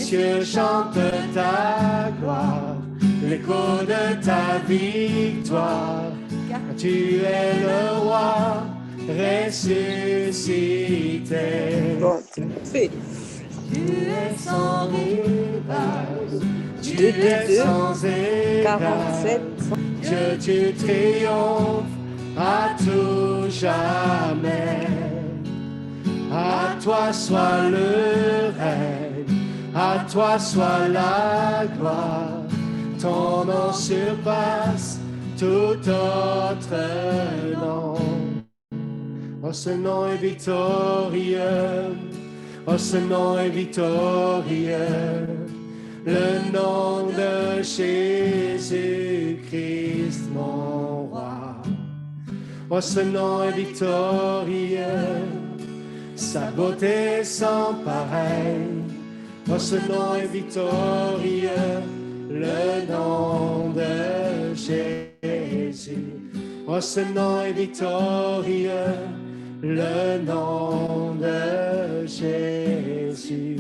cieux chantent ta gloire, l'écho de ta victoire, car tu es le roi ressuscité. Bon, fait. Tu es sans rival, tu es 2, sans égal. 47. Dieu, tu triomphes à tout jamais. À toi soit le règne, à toi soit la gloire. Ton nom surpasse tout autre nom. Oh, ce nom est victorieux. Oh, ce nom est victorieux. Le nom de Jésus-Christ, mon roi. Oh, ce nom est victorieux. Sa beauté sans pareil. Oh, ce nom est victorieux. Le nom de Jésus. Oh, ce nom est victorieux. Le nom de Jésus.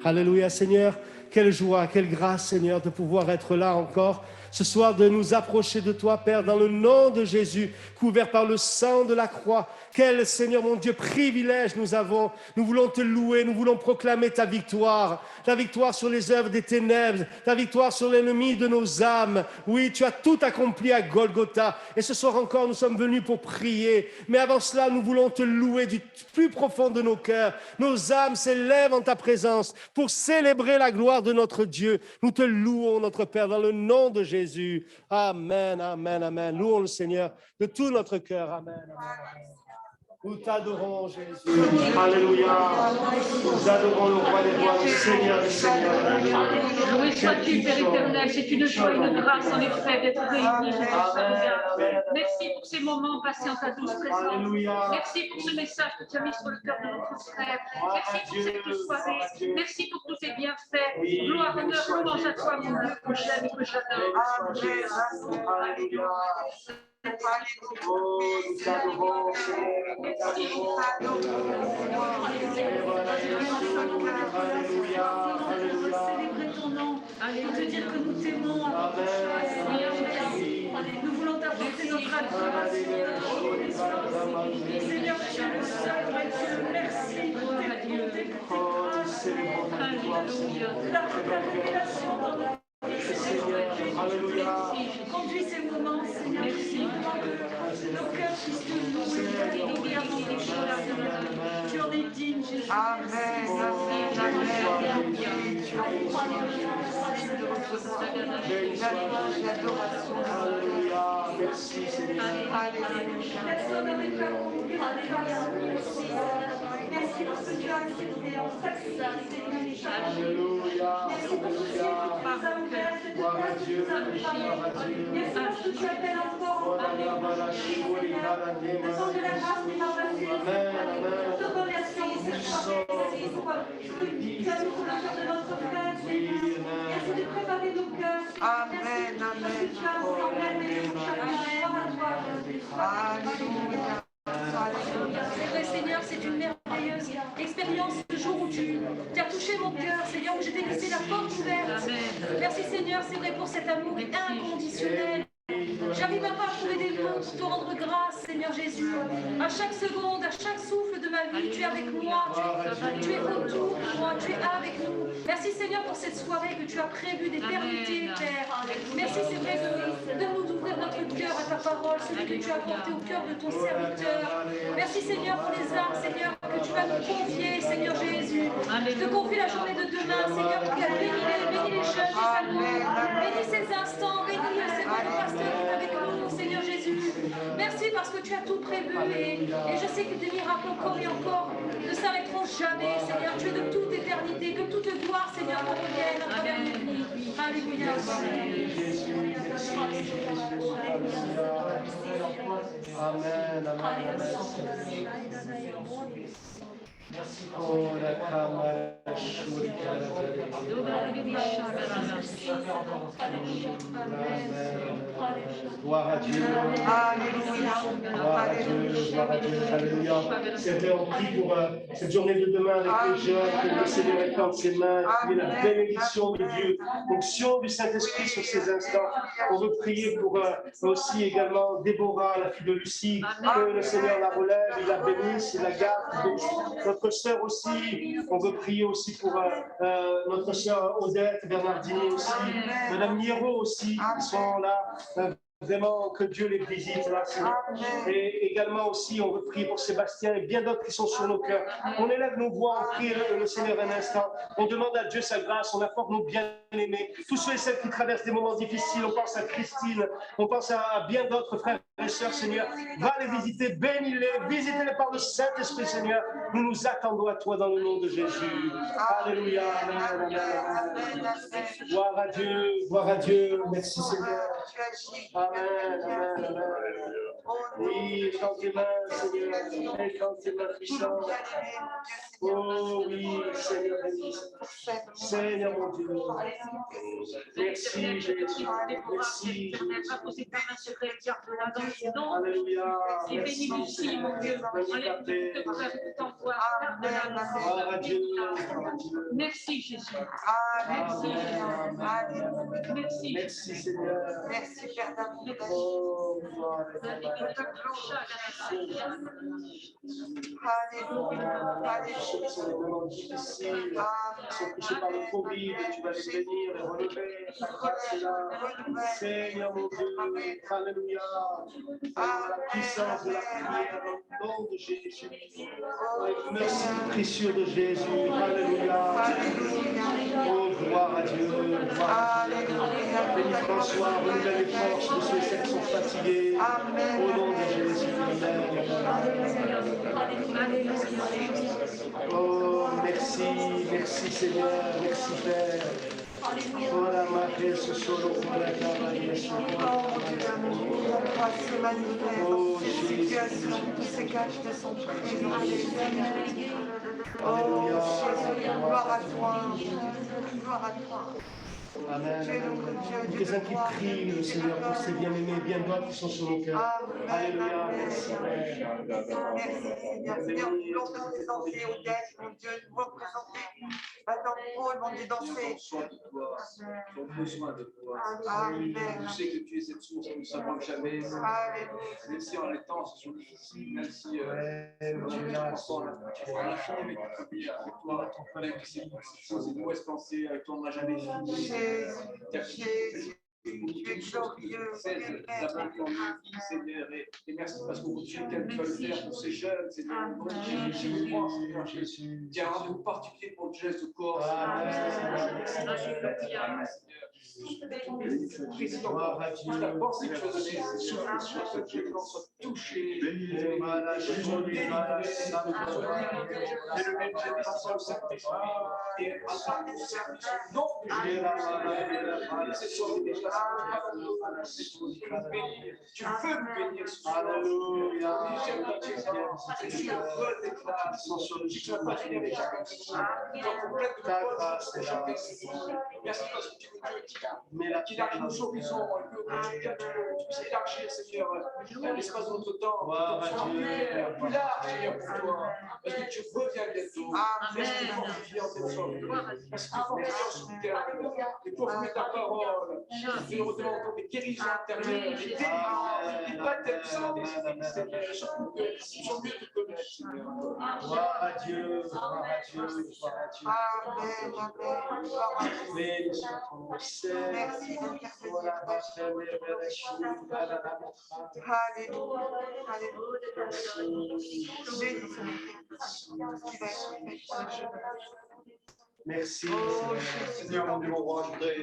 Alléluia, Seigneur. Quelle joie, quelle grâce, Seigneur, de pouvoir être là encore ce soir, de nous approcher de toi, Père, dans le nom de Jésus, couvert par le sang de la croix. Quel, Seigneur, mon Dieu, privilège nous avons. Nous voulons te louer, nous voulons proclamer ta victoire sur les œuvres des ténèbres, ta victoire sur l'ennemi de nos âmes. Oui, tu as tout accompli à Golgotha. Et ce soir encore, nous sommes venus pour prier. Mais avant cela, nous voulons te louer du plus profond de nos cœurs. Nos âmes s'élèvent en ta présence pour célébrer la gloire de notre Dieu. Nous te louons, notre Père, dans le nom de Jésus. Amen, amen, amen. Louons le Seigneur de tout notre cœur. Amen, amen. Nous t'adorons, Jésus. Alléluia. Nous adorons le roi des rois, le Seigneur des seigneurs. Loué sois-tu, Père éternel. C'est une joie et une grâce, en effet, d'être réunis. Merci pour ces moments passés en ta douce présence. Alléluia. Merci pour ce message que tu as mis sur le cœur de notre frère. Merci pour cette soirée. Merci pour tous tes bienfaits. Gloire, honneur, louange à toi, mon Dieu, que j'aime et que j'adore. Alléluia. Oh, nous t'adorons, Alléluia. Célébrer ton nom, pour te dire que nous t'aimons. Nous voulons t'apporter notre adoration. Seigneur, tu es le seul vrai Dieu. Merci pour tes bontés, pour tes grâces. Alléluia. La révélation dans la Alléluia. Conduis ces moments, Seigneur. Merci. Nos cœurs puissent te louer régulièrement des choses. Tu en es digne, Jésus. Amen. Alléluia. Merci, Seigneur. Personne n'avait pas compris. Merci pour ce que tu as accepté en sacrifice. Alléluia. Merci pour ce ciel que tu nous as ouvert, cette place que tu nous as préparée. Merci parce que tu appelles encore au pardon. Seigneur, le sang de la grâce qui m'a passé. Notre relation, Seigneur, tu as nous la cœur de notre frère, Seigneur. Merci de préparer nos cœurs. Amen, amen. Tu as ensemble chacun. Alléluia. C'est vrai, Seigneur, c'est une merveilleuse expérience ce jour où tu as touché mon cœur, Seigneur, où je t'ai laissé la porte ouverte. Merci, Seigneur, c'est vrai pour cet amour inconditionnel. J'arrive même pas à trouver des mots pour te rendre grâce, Seigneur Jésus. À chaque seconde, à chaque souffle de ma vie, tu es avec moi, tu es autour de moi, tu es avec nous. Merci, Seigneur, pour cette soirée que tu as prévue d'éternité, Père. Merci, c'est vrai, de nous ouvrir notre cœur à ta parole, celui que tu as porté au cœur de ton serviteur. Merci, Seigneur, pour les âmes, Seigneur, que tu vas nous confier, Seigneur Jésus. Je te confie la journée de demain, Seigneur, bénis les jeunes, les amours, bénis ces instants, bénis, Seigneur, le pasteur qui est avec nous, Seigneur Jésus. Merci parce que tu as tout prévu et je sais que des miracles encore et encore ne s'arrêteront jamais, Seigneur. Tu es de toute éternité, que toute gloire, Seigneur, te revienne à travers nos vies. Alléluia. Amen, amen, amen. Merci pour la Kamala Shuri Gloire à Dieu. Alléluia. Gloire à Dieu. Gloire à Dieu. Alléluia. C'est vrai, on prie pour cette journée de demain avec les jeunes, que le Seigneur étende ses mains, qu'il y ait la bénédiction de Dieu, l'onction du Saint-Esprit sur ces instants. On veut prier pour aussi également Déborah, la fille de Lucie, que le Seigneur la relève, il la bénisse, il la garde. Notre sœur aussi, on veut prier aussi pour notre sœur Odette, Bernardini aussi, Madame Niero aussi, qui sont là. Vraiment, que Dieu les visite là. Et également aussi, on veut prier pour Sébastien et bien d'autres qui sont sur nos cœurs. On élève nos voix, on prie le Seigneur un instant. On demande à Dieu sa grâce, on apporte nos bien-aimés. Tous ceux et celles qui traversent des moments difficiles, on pense à Christine, on pense à bien d'autres frères et sœurs, Seigneur. Va les visiter, bénis-les, visitez-les par le Saint-Esprit, Seigneur. Nous nous attendons à toi dans le nom de Jésus. Alléluia. Amen, amen. Gloire à Dieu, gloire à Dieu. Merci, Seigneur. Amen, amen, amen. Oui, étends tes mains, Seigneur. Étends tes mains puissantes. Oh oui, Seigneur, béni. Seigneur, mon Dieu. Merci, Jésus. Merci, Jésus. Alléluia. Merci, mon Dieu. Gloire à Dieu. Merci, Jésus. Merci, Merci. Merci, Seigneur. merci, Père d'amour. Oh, gloire à Dieu. Alléluia. Ceux qui sont des moments difficiles, qui sont touchés par le Covid, tu vas les bénir, les relever. Ta grâce est là. Seigneur, mon Dieu. Alléluia. La puissance de la prière au nom de Jésus. Merci, précieux de Jésus. Alléluia. Oh, gloire à Dieu. Gloire à Dieu. Béni François, renouvelle les forces de ceux et celles qui sont fatigués. Au nom de Jésus. Oh, merci, merci Seigneur, merci Père. Oh, la magie, ce solo pour la cavalier. Oh, Jésus. Se cache de son présent. Alléluia. Gloire à toi. Gloire à toi. Amen. Quelques-uns qui prient le Seigneur pour ses bien-aimés, bien d'autres qui sont sur nos cœurs. Alléluia. Merci Père. Merci Seigneur. Seigneur, nous voulons te présenter au test, mon Dieu, nous voulons présenter à ton pôle, mon Dieu, danser. Ont besoin de toi. Amen. Je sais que tu es cette source que nous savons jamais. Alléluia. Même si en les temps ce sont difficiles, même si Tu es là, tu es infini avec ta vie, avec toi, même que c'est une mauvaise pensée, avec toi on n'a jamais fini. Jésus, tu es glorieux. Seigneur, et merci parce que tu es tel que tu vas le faire pour ces jeunes, Seigneur. Je crois, Seigneur, qu'il y a un rendez-vous particulier pour le geste de corps. Gloire à Dieu. La pensée que tu as donnée, souffle sur ce Dieu, que l'on soit touché. Et le même génération au Saint-Esprit. Et à ton service, non de cette soirée déjà, tu veux me bénir ce soir. Alléluia. J'aime ta Jésus. Tu veux des classes. Tu vas pas finir avec chacun de nous. Ta grâce est là. Merci parce que tu es Dieu qui élargit nos horizons, tu puisses élargir, Seigneur, l'espace de notre temps, plus large, Seigneur, pour toi, parce que tu reviens bientôt. Merci de fortifier en cette sorte. Merci de fortifier en ce cœur, et pour former ta parole. Je te redemande pour des guérisons intérieures, des délivrances, des baptêmes Saint-Esprit, Seigneur, surtout que nous sommes mieux te connaître, Seigneur. Gloire à Dieu, gloire à Dieu, gloire à Dieu. Amen, amen. Gloire à Dieu. Béni soit ton nom, Seigneur. Merci d'intervenir. Alléluia. Alléluia. Béni Merci, Seigneur, mon Dieu, mon roi, je voudrais que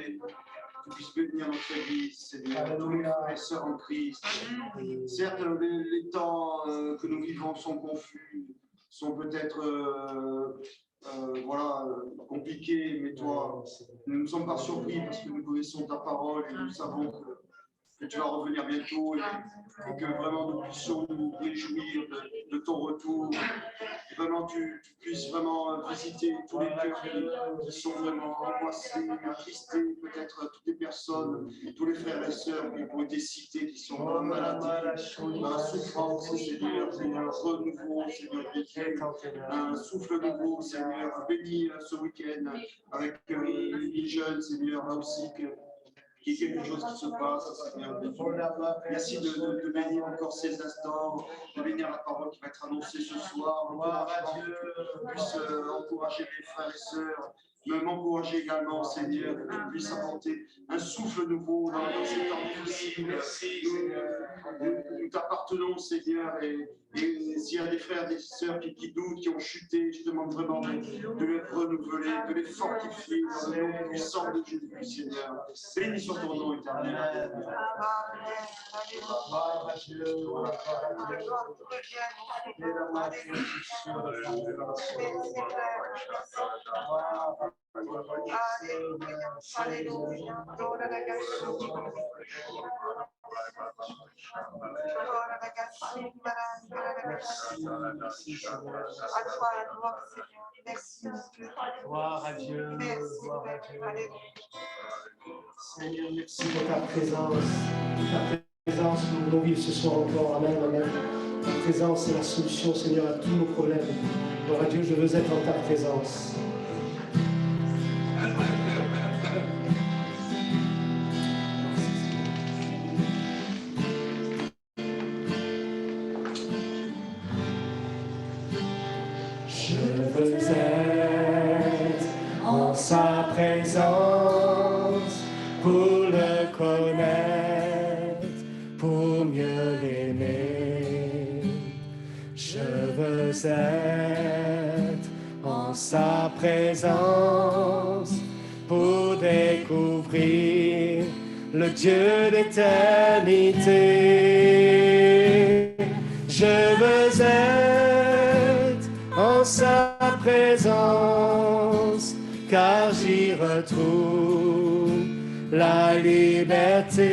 tu puisses bénir notre Église, Seigneur, tous mes frères et sœurs en Christ. Certes, les temps que nous vivons sont confus, sont peut-être compliqués, mais toi, nous ne sommes pas surpris parce que nous connaissons ta parole et nous savons que tu vas revenir bientôt et que vraiment nous puissions nous réjouir de ton retour. vraiment tu puisses vraiment visiter tous les cœurs qui sont vraiment angoissés, attristés, peut-être toutes les personnes, tous les frères et sœurs qui ont été cités, qui sont dans la maladie, dans la souffrance, Seigneur, renouveau, Seigneur Jésus, un souffle nouveau, Seigneur, bénis ce week-end avec les jeunes, Seigneur, là aussi, qu'il y ait quelque chose qui se passe, Seigneur. Merci de bénir encore ces instants, de bénir la parole qui va être annoncée ce soir. Que tu puisses encourager mes frères et sœurs, m'encourager également, Seigneur, que tu puisses apporter un souffle nouveau dans ces temps difficiles. Nous t'appartenons, Seigneur, et s'il y a des frères et des sœurs qui doutent, qui ont chuté, je demande vraiment de les renouveler, de les fortifier dans le nom puissant de Jésus, Seigneur. Bénis sur ton nom éternel. Gloire à Dieu. Gloire à Dieu. Seigneur, merci pour ta présence. Ta présence, nous voulons vivre ce soir encore. Amen, amen. Ta présence est la solution, Seigneur, à tous nos problèmes. Gloire à Dieu, je veux être en ta présence. Je veux être en sa présence pour le connaître, pour mieux l'aimer. Je veux être en sa présence pour découvrir le Dieu d'éternité. Je veux être en sa présence, car j'y retrouve la liberté.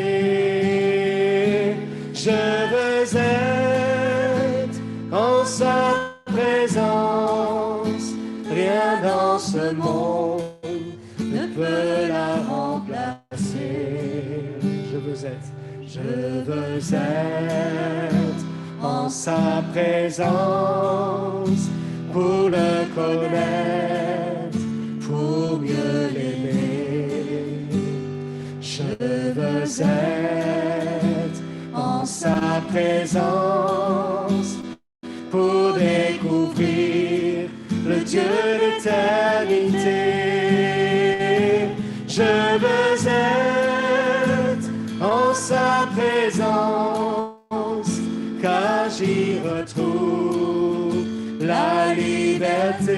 Je veux être en sa présence, rien dans ce monde ne peut la remplacer. Je veux être en sa présence, pour le connaître, pour mieux l'aimer. Je veux être en sa présence pour découvrir le Dieu d'éternité. Je veux être en sa présence, car j'y retrouve la liberté.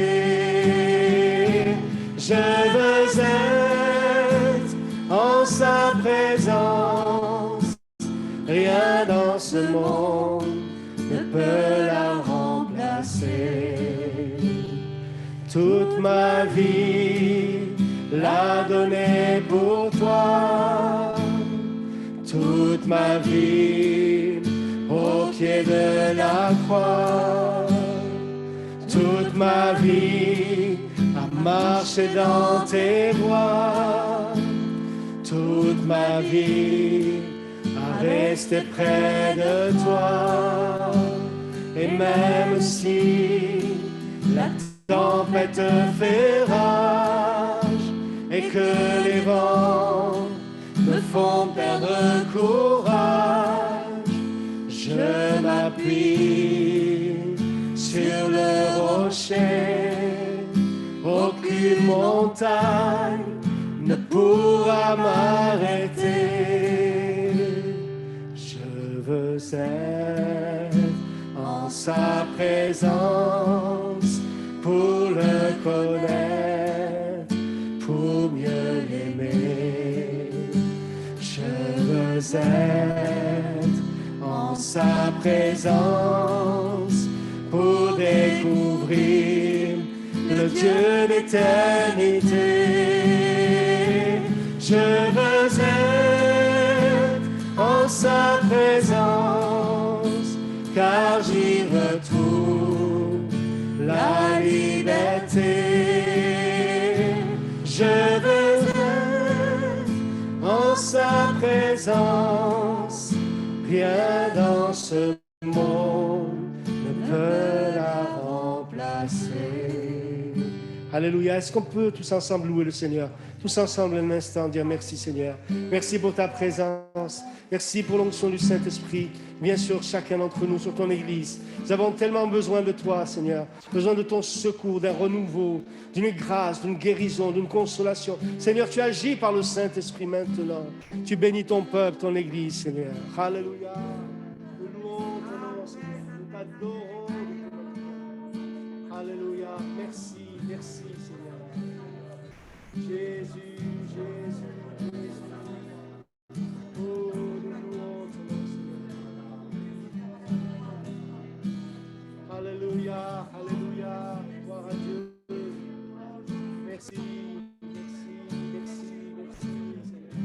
Je veux être en sa présence, rien dans ce monde ne peut la remplacer. Toute ma vie l'a donnée pour toi, toute ma vie au pied de la croix. Toute ma vie à marcher dans tes voies, toute ma vie à rester près de toi. Et même si la tempête fait rage et que les vents me font perdre courage, je m'appuie sur le rocher. Aucune montagne ne pourra m'arrêter. Je veux être en sa présence pour le connaître, pour mieux l'aimer. Je veux être en sa présence pour découvrir le Dieu d'éternité. Je veux être en sa présence, car j'y retrouve la Alléluia. Est-ce qu'on peut tous ensemble louer le Seigneur? Tous ensemble un instant, dire merci Seigneur. Merci pour ta présence. Merci pour l'onction du Saint-Esprit. Bien sûr, chacun d'entre nous sur ton Église. Nous avons tellement besoin de toi, Seigneur. Besoin de ton secours, d'un renouveau, d'une grâce, d'une guérison, d'une consolation. Seigneur, tu agis par le Saint-Esprit maintenant. Tu bénis ton peuple, ton Église, Seigneur. Alléluia. Nous louons ton nom, Seigneur. Nous t'adorons. Alléluia. Merci, merci, Seigneur. Jésus, Jésus, Jésus. Oh, nous louons ton nom, Seigneur. Alléluia, Alléluia. Gloire à Dieu. Merci, merci, merci, merci, Seigneur.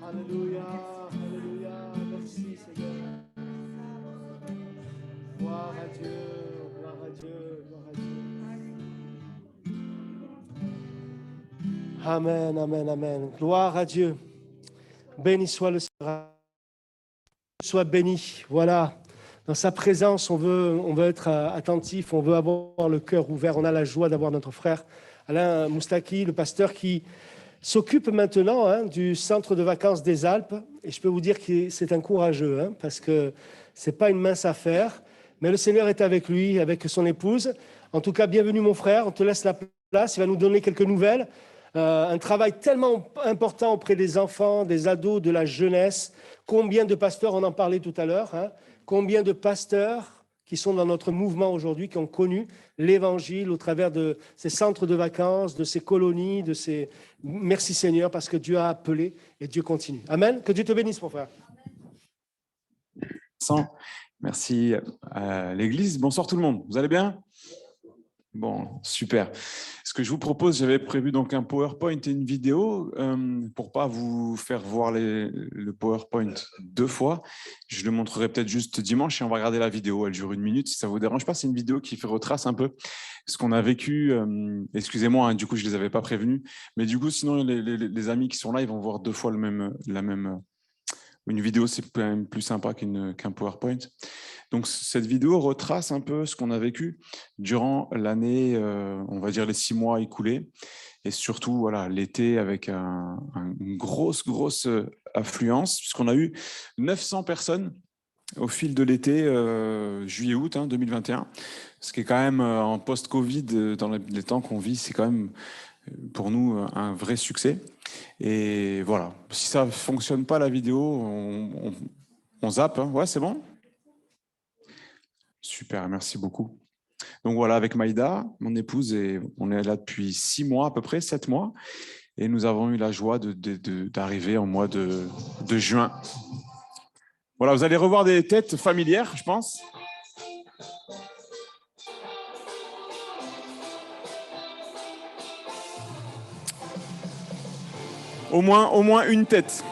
Alléluia, Alléluia. Merci, Seigneur. Gloire à Dieu, gloire à Dieu, gloire à Dieu. Amen, amen, amen. Gloire à Dieu. Béni soit le Seigneur. Sois béni. Voilà. Dans sa présence, on veut être attentif, on veut avoir le cœur ouvert. On a la joie d'avoir notre frère Alain Moustaki, le pasteur qui s'occupe maintenant du centre de vacances des Alpes. Et je peux vous dire que c'est un courageux, parce que ce n'est pas une mince affaire. Mais le Seigneur est avec lui, avec son épouse. En tout cas, bienvenue mon frère, on te laisse la place. Il va nous donner quelques nouvelles. Un travail tellement important auprès des enfants, des ados, de la jeunesse. Combien de pasteurs, on en parlait tout à l'heure, combien de pasteurs qui sont dans notre mouvement aujourd'hui, qui ont connu l'Évangile au travers de ces centres de vacances, de ces colonies, de ces... Merci Seigneur, parce que Dieu a appelé et Dieu continue. Amen. Que Dieu te bénisse, mon frère. Merci à l'Église. Bonsoir tout le monde. Vous allez bien? Bon, super. Ce que je vous propose, j'avais prévu donc un PowerPoint et une vidéo pour pas vous faire voir le PowerPoint deux fois. Je le montrerai peut-être juste dimanche et on va regarder la vidéo. Elle dure 1 minute. Si ça vous dérange pas, c'est une vidéo qui retrace un peu ce qu'on a vécu. Excusez-moi, du coup, je les avais pas prévenus. Mais du coup, sinon, les amis qui sont là, ils vont voir 2 fois la même. Une vidéo, c'est quand même plus sympa qu'un PowerPoint. Donc, cette vidéo retrace un peu ce qu'on a vécu durant l'année, on va dire les 6 mois écoulés. Et surtout, voilà, l'été avec une grosse affluence, puisqu'on a eu 900 personnes au fil de l'été, juillet-août 2021. Ce qui est quand même, en post-Covid, dans les temps qu'on vit, c'est quand même pour nous un vrai succès. Et voilà, si ça ne fonctionne pas la vidéo, on zappe. Ouais, c'est bon? Super, merci beaucoup. Donc voilà, avec Maïda, mon épouse, et on est là depuis 6 mois à peu près, 7 mois. Et nous avons eu la joie d'arriver en mois de juin. Voilà, vous allez revoir des têtes familières, je pense. Au moins une tête.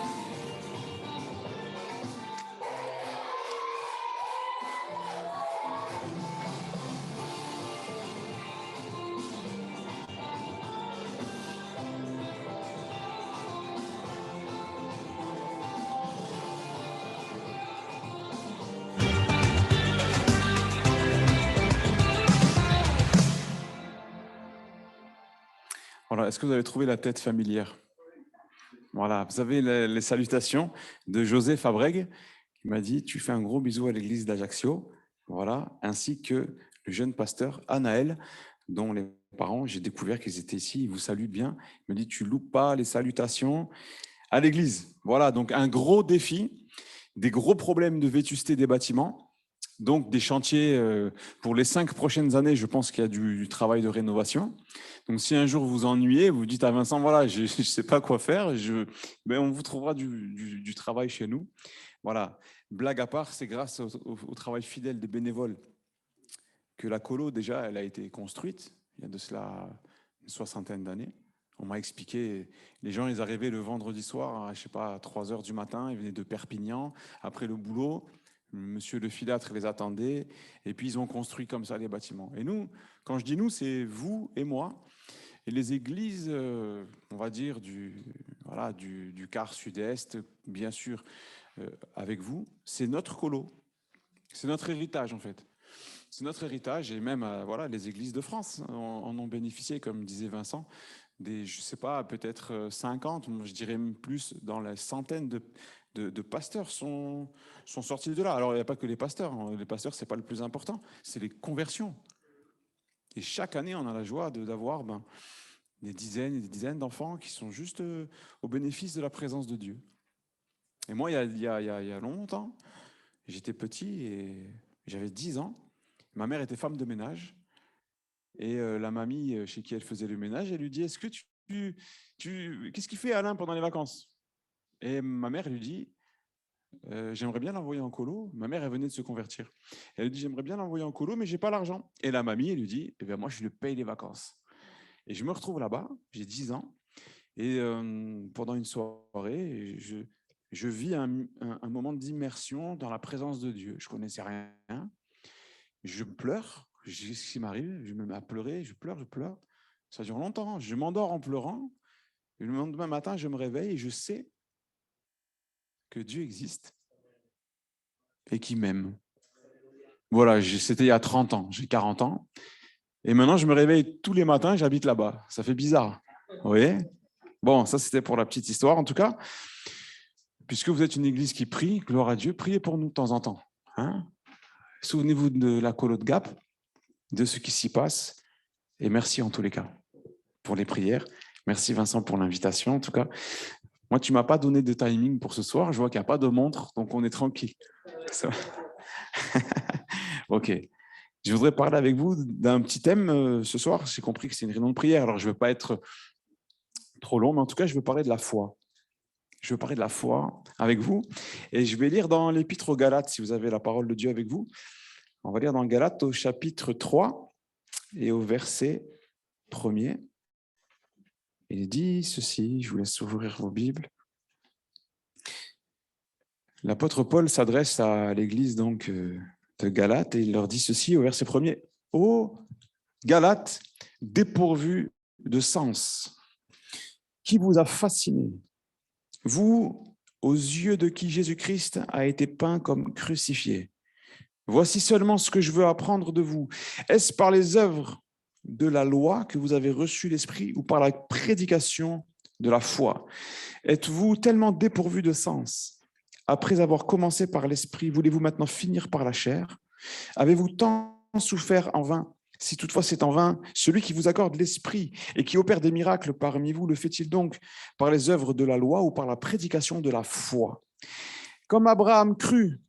Voilà, est-ce que vous avez trouvé la tête familière? Voilà, vous avez les salutations de José Fabreg qui m'a dit « Tu fais un gros bisou à l'église d'Ajaccio ». Voilà, ainsi que le jeune pasteur Anaël, dont les parents, j'ai découvert qu'ils étaient ici, ils vous saluent bien. Il me dit « Tu loupes pas les salutations à l'église ». Voilà, donc un gros défi, des gros problèmes de vétusté des bâtiments. Donc, des chantiers pour les 5 prochaines années, je pense qu'il y a du travail de rénovation. Donc, si un jour vous ennuyez, vous dites à Vincent, voilà, je ne sais pas quoi faire, ben, on vous trouvera du travail chez nous. Voilà, blague à part, c'est grâce au travail fidèle des bénévoles que la colo, déjà, elle a été construite, il y a de cela une 60aine d'années. On m'a expliqué, les gens, ils arrivaient le vendredi soir, je ne sais pas, à 3h du matin, ils venaient de Perpignan, après le boulot. Monsieur le filâtre les attendait, et puis ils ont construit comme ça les bâtiments. Et nous, quand je dis nous, c'est vous et moi, et les églises, on va dire, du quart sud-est, bien sûr, avec vous, c'est notre colo, c'est notre héritage en fait. C'est notre héritage et même voilà, les églises de France en ont bénéficié, comme disait Vincent, des, je ne sais pas, peut-être 50, je dirais même plus, dans les centaines de pasteurs sont sortis de là. Alors, il n'y a pas que les pasteurs. Hein. Les pasteurs, ce n'est pas le plus important, c'est les conversions. Et chaque année, on a la joie d'avoir des dizaines et des dizaines d'enfants qui sont juste au bénéfice de la présence de Dieu. Et moi, il y a longtemps, j'étais petit et j'avais 10 ans. Ma mère était femme de ménage. Et la mamie chez qui elle faisait le ménage, elle lui dit « Est-ce que qu'est-ce qu'il fait Alain pendant les vacances ?» Et ma mère lui dit « J'aimerais bien l'envoyer en colo. » Ma mère, elle venait de se convertir. Elle lui dit « J'aimerais bien l'envoyer en colo, mais je n'ai pas l'argent. » Et la mamie, elle lui dit « Eh bien, moi, je lui paye les vacances. » Et je me retrouve là-bas, j'ai 10 ans, et pendant une soirée, je vis un moment d'immersion dans la présence de Dieu. Je ne connaissais rien. Je pleure. Je dis ce qui m'arrive, je me mets à pleurer, je pleure. Ça dure longtemps. Je m'endors en pleurant. Et le lendemain matin, je me réveille et je sais que Dieu existe et qu'il m'aime. Voilà, c'était il y a 30 ans, j'ai 40 ans. Et maintenant, je me réveille tous les matins, j'habite là-bas. Ça fait bizarre. Vous voyez ? Bon, ça, c'était pour la petite histoire, en tout cas. Puisque vous êtes une église qui prie, gloire à Dieu, priez pour nous de temps en temps. Hein ? Souvenez-vous de la colo de Gap, de ce qui s'y passe. Et merci en tous les cas pour les prières. Merci Vincent pour l'invitation. En tout cas, moi, tu ne m'as pas donné de timing pour ce soir. Je vois qu'il n'y a pas de montre, donc on est tranquille. Ok. Je voudrais parler avec vous d'un petit thème ce soir. J'ai compris que c'est une réunion de prière, alors je ne veux pas être trop long, mais en tout cas, je veux parler de la foi. Je veux parler de la foi avec vous. Et je vais lire dans l'Épître aux Galates, si vous avez la parole de Dieu avec vous. On va lire dans Galates au chapitre 3 et au verset 1er. Il dit ceci, je vous laisse ouvrir vos Bibles. L'apôtre Paul s'adresse à l'église donc de Galates et il leur dit ceci au verset 1er. « Ô Galates, dépourvus de sens, qui vous a fasciné, vous, aux yeux de qui Jésus-Christ a été peint comme crucifié. Voici seulement ce que je veux apprendre de vous. Est-ce par les œuvres de la loi que vous avez reçu l'Esprit ou par la prédication de la foi? Êtes-vous tellement dépourvus de sens? Après avoir commencé par l'Esprit, voulez-vous maintenant finir par la chair? Avez-vous tant souffert en vain? Si toutefois c'est en vain, celui qui vous accorde l'Esprit et qui opère des miracles parmi vous, le fait-il donc par les œuvres de la loi ou par la prédication de la foi? Comme Abraham crut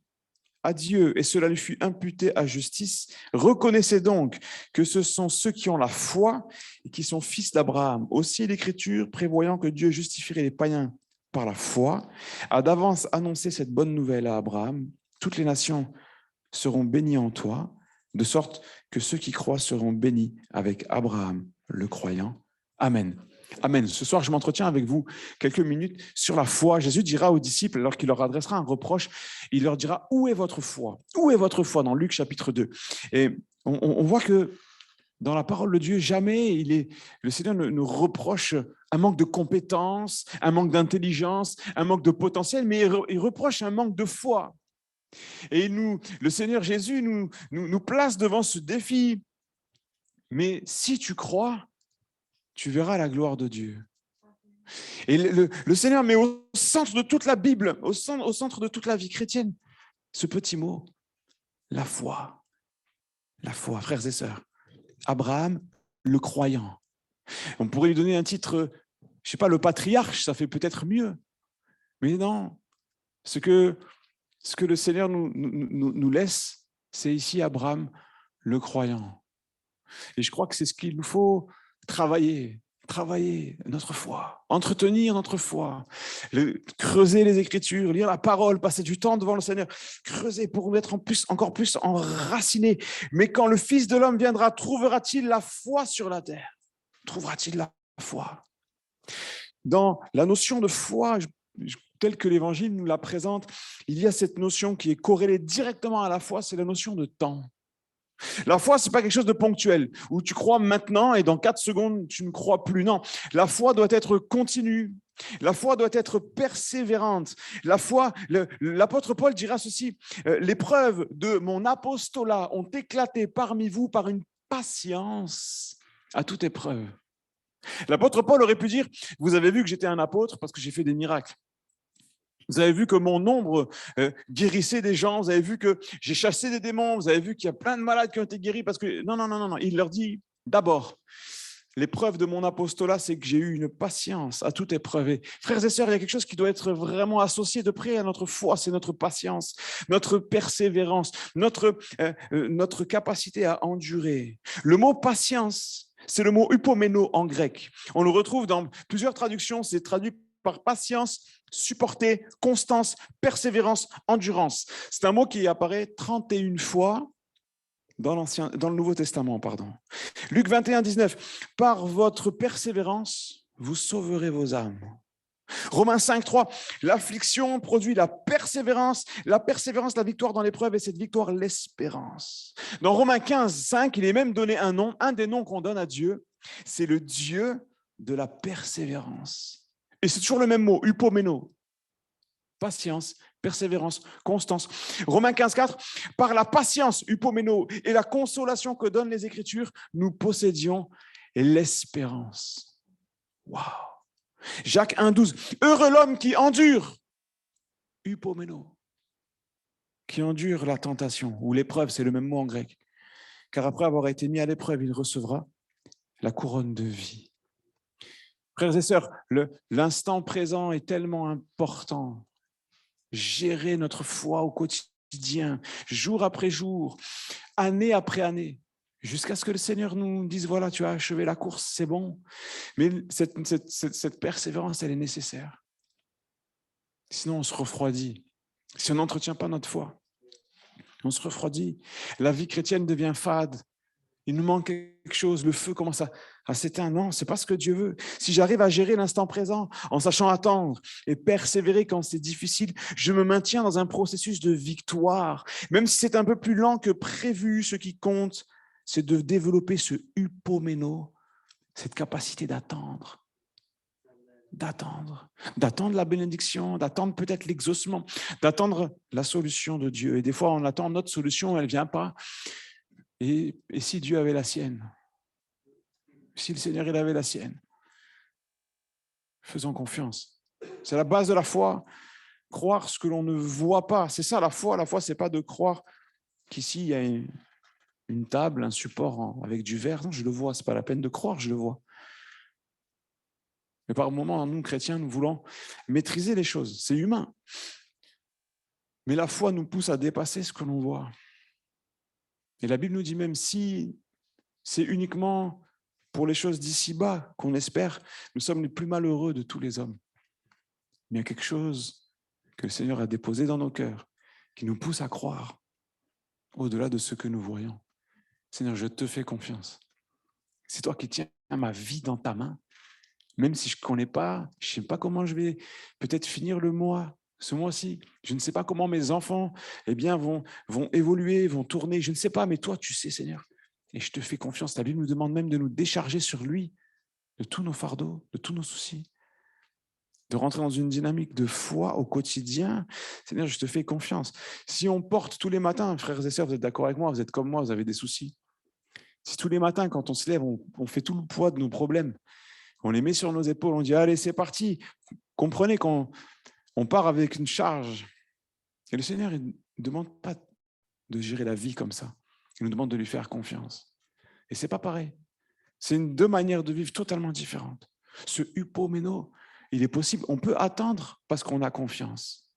à Dieu et cela lui fut imputé à justice, reconnaissez donc que ce sont ceux qui ont la foi et qui sont fils d'Abraham. Aussi l'Écriture, prévoyant que Dieu justifierait les païens par la foi, a d'avance annoncé cette bonne nouvelle à Abraham. Toutes les nations seront bénies en toi, de sorte que ceux qui croient seront bénis avec Abraham, le croyant. Amen. Amen. Ce soir, je m'entretiens avec vous quelques minutes sur la foi. Jésus dira aux disciples, alors qu'il leur adressera un reproche, il leur dira « Où est votre foi ?» Où est votre foi dans Luc chapitre 2. Et on voit que dans la parole de Dieu, jamais le Seigneur ne reproche un manque de compétences, un manque d'intelligence, un manque de potentiel, mais il reproche un manque de foi. Et le Seigneur Jésus nous place devant ce défi. Mais si tu crois, tu verras la gloire de Dieu. Et le Seigneur met au centre de toute la Bible, au centre de toute la vie chrétienne, ce petit mot, la foi. La foi, frères et sœurs. Abraham, le croyant. On pourrait lui donner un titre, je ne sais pas, le patriarche, ça fait peut-être mieux. Mais non, ce que le Seigneur nous laisse, c'est ici Abraham, le croyant. Et je crois que c'est ce qu'il nous faut travailler notre foi, entretenir notre foi, creuser les Écritures, lire la parole, passer du temps devant le Seigneur, creuser pour être encore plus enracinés. Mais quand le Fils de l'homme viendra, trouvera-t-il la foi sur la terre? Trouvera-t-il la foi? Dans la notion de foi, telle que l'Évangile nous la présente, il y a cette notion qui est corrélée directement à la foi, c'est la notion de temps. La foi, ce n'est pas quelque chose de ponctuel, où tu crois maintenant et dans 4 secondes, tu ne crois plus. Non, la foi doit être continue, La foi doit être persévérante. La foi, l'apôtre Paul dira ceci, les preuves de mon apostolat ont éclaté parmi vous par une patience à toute épreuve. L'apôtre Paul aurait pu dire, vous avez vu que j'étais un apôtre parce que j'ai fait des miracles. Vous avez vu que mon ombre guérissait des gens, vous avez vu que j'ai chassé des démons, vous avez vu qu'il y a plein de malades qui ont été guéris parce que... Non. Il leur dit, d'abord, l'épreuve de mon apostolat, c'est que j'ai eu une patience à toute épreuve. Et frères et sœurs, il y a quelque chose qui doit être vraiment associé de près à notre foi, c'est notre patience, notre persévérance, notre capacité à endurer. Le mot patience, c'est le mot hypomeno en grec. On le retrouve dans plusieurs traductions, c'est traduit par patience, supporter, constance, persévérance, endurance. C'est un mot qui apparaît 31 fois dans le Nouveau Testament. Luc 21, 19. Par votre persévérance, vous sauverez vos âmes. Romains 5, 3. L'affliction produit la persévérance, la victoire dans l'épreuve et cette victoire, l'espérance. Dans Romains 15, 5, il est même donné un nom, un des noms qu'on donne à Dieu, c'est le Dieu de la persévérance. Et c'est toujours le même mot, hypomeno. Patience, persévérance, constance. Romains 15, 4. Par la patience, hypomeno, et la consolation que donnent les Écritures, nous possédions l'espérance. Waouh! Jacques 1, 12. Heureux l'homme qui endure, hypomeno, qui endure la tentation, ou l'épreuve, c'est le même mot en grec. Car après avoir été mis à l'épreuve, il recevra la couronne de vie. Frères et sœurs, l'instant présent est tellement important. Gérer notre foi au quotidien, jour après jour, année après année, jusqu'à ce que le Seigneur nous dise, voilà, tu as achevé la course, c'est bon. Mais cette persévérance, elle est nécessaire. Sinon, on se refroidit. Si on n'entretient pas notre foi, on se refroidit. La vie chrétienne devient fade. Il nous manque quelque chose, le feu commence à s'éteindre. Non, ce n'est pas ce que Dieu veut. Si j'arrive à gérer l'instant présent en sachant attendre et persévérer quand c'est difficile, je me maintiens dans un processus de victoire. Même si c'est un peu plus lent que prévu, ce qui compte, c'est de développer ce hypomeno, cette capacité d'attendre la bénédiction, d'attendre peut-être l'exaucement, d'attendre la solution de Dieu. Et des fois, on attend notre solution, elle ne vient pas. Et si Dieu avait la sienne? Si le Seigneur il avait la sienne? Faisons confiance. C'est la base de la foi. Croire ce que l'on ne voit pas. C'est ça la foi. La foi, ce n'est pas de croire qu'ici, il y a une table, un support avec du verre. Non, je le vois. Ce n'est pas la peine de croire, je le vois. Mais par moments, nous, chrétiens, nous voulons maîtriser les choses. C'est humain. Mais la foi nous pousse à dépasser ce que l'on voit. Et la Bible nous dit même, si c'est uniquement pour les choses d'ici-bas qu'on espère, nous sommes les plus malheureux de tous les hommes. Mais il y a quelque chose que le Seigneur a déposé dans nos cœurs, qui nous pousse à croire au-delà de ce que nous voyons. Seigneur, je te fais confiance. C'est toi qui tiens ma vie dans ta main. Même si je ne connais pas, je ne sais pas comment je vais peut-être finir le mois, ce mois-ci. Je ne sais pas comment mes enfants vont évoluer, vont tourner. Je ne sais pas, mais toi, tu sais, Seigneur. Et je te fais confiance. La Bible nous demande même de nous décharger sur lui de tous nos fardeaux, de tous nos soucis, de rentrer dans une dynamique de foi au quotidien. Seigneur, je te fais confiance. Si on porte tous les matins, frères et sœurs, vous êtes d'accord avec moi, vous êtes comme moi, vous avez des soucis. Si tous les matins, quand on se lève, on fait tout le poids de nos problèmes, on les met sur nos épaules, on dit, allez, c'est parti. Comprenez qu'on part avec une charge. Et le Seigneur, il ne demande pas de gérer la vie comme ça. Il nous demande de lui faire confiance. Et ce n'est pas pareil. C'est deux manières de vivre totalement différentes. Ce hypomeno, il est possible. On peut attendre parce qu'on a confiance.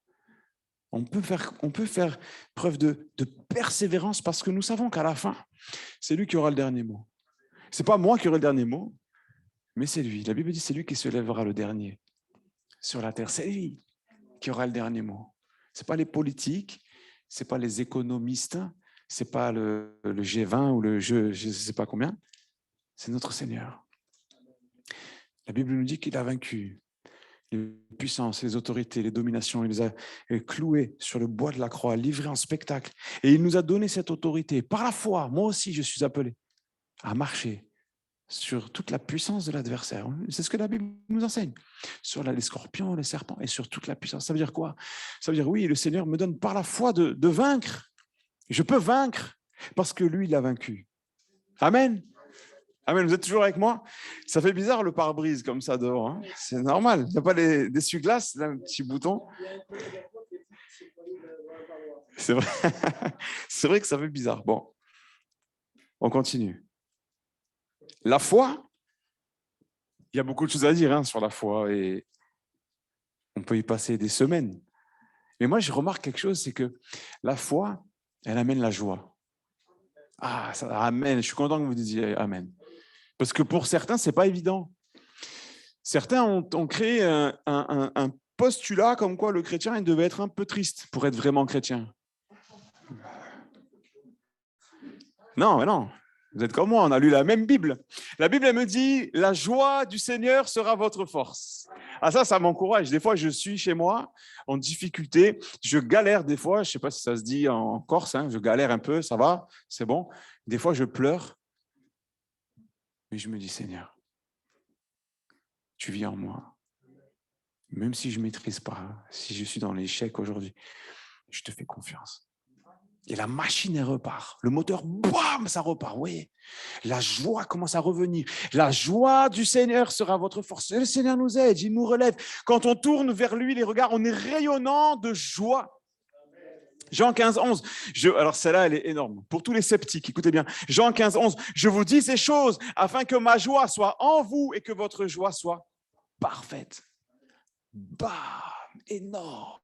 On peut faire preuve de persévérance parce que nous savons qu'à la fin, c'est lui qui aura le dernier mot. Ce n'est pas moi qui aurai le dernier mot, mais c'est lui. La Bible dit c'est lui qui se lèvera le dernier sur la terre. C'est lui qui aura le dernier mot. Ce n'est pas les politiques, ce n'est pas les économistes, ce n'est pas le G20 ou le jeu, je ne sais pas combien. C'est notre Seigneur. La Bible nous dit qu'il a vaincu les puissances, les autorités, les dominations. Il les a cloués sur le bois de la croix, livrés en spectacle. Et il nous a donné cette autorité. Par la foi, moi aussi, je suis appelé à marcher sur toute la puissance de l'adversaire. C'est ce que la Bible nous enseigne. Sur les scorpions, les serpents et sur toute la puissance. Ça veut dire quoi? Ça veut dire, oui, le Seigneur me donne par la foi de vaincre. Je peux vaincre parce que lui, il a vaincu. Amen. Amen. Vous êtes toujours avec moi? Ça fait bizarre le pare-brise comme ça dehors. Hein, c'est normal. Il n'y a pas d'essuie-glace, là, un petit bouton. C'est vrai. C'est vrai que ça fait bizarre. Bon, on continue. La foi, il y a beaucoup de choses à dire sur la foi et on peut y passer des semaines. Mais moi, je remarque quelque chose, c'est que la foi, elle amène la joie. Ah, ça, amen. Je suis content que vous disiez amen. Parce que pour certains, ce n'est pas évident. Certains ont créé un postulat comme quoi le chrétien il devait être un peu triste pour être vraiment chrétien. Non, mais non. Vous êtes comme moi, on a lu la même Bible. La Bible, elle me dit, la joie du Seigneur sera votre force. Ah ça m'encourage. Des fois, je suis chez moi en difficulté. Je galère des fois, je ne sais pas si ça se dit en Corse, je galère un peu, ça va, c'est bon. Des fois, je pleure. Mais je me dis, Seigneur, tu vis en moi. Même si je ne maîtrise pas, si je suis dans l'échec aujourd'hui, je te fais confiance. Et la machine, elle repart. Le moteur, bam, ça repart. Oui, la joie commence à revenir. La joie du Seigneur sera votre force. Le Seigneur nous aide, il nous relève. Quand on tourne vers lui les regards, on est rayonnant de joie. Jean 15, 11. Alors celle-là, elle est énorme. Pour tous les sceptiques, écoutez bien. Jean 15, 11. Je vous dis ces choses afin que ma joie soit en vous et que votre joie soit parfaite. Bam, énorme.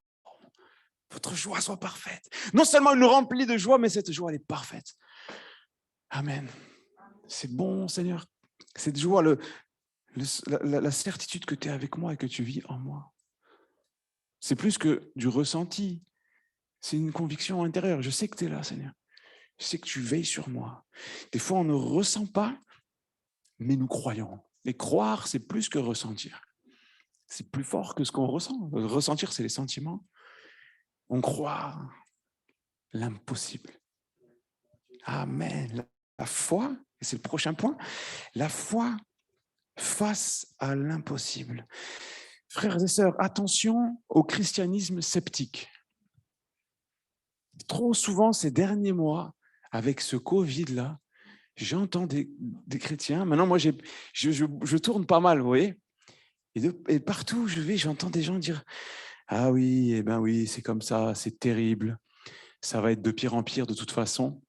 Votre joie soit parfaite. Non seulement elle nous remplit de joie, mais cette joie, elle est parfaite. Amen. C'est bon, Seigneur. Cette joie, la certitude que tu es avec moi et que tu vis en moi. C'est plus que du ressenti. C'est une conviction intérieure. Je sais que tu es là, Seigneur. Je sais que tu veilles sur moi. Des fois, on ne ressent pas, mais nous croyons. Et croire, c'est plus que ressentir. C'est plus fort que ce qu'on ressent. Ressentir, c'est les sentiments. On croit l'impossible. Amen. La foi, et c'est le prochain point, la foi face à l'impossible. Frères et sœurs, attention au christianisme sceptique. Trop souvent, ces derniers mois, avec ce Covid-là, j'entends des chrétiens. Maintenant, moi, je tourne pas mal, vous voyez. Et partout où je vais, j'entends des gens dire « Ah oui, eh ben oui, c'est comme ça, c'est terrible. Ça va être de pire en pire de toute façon.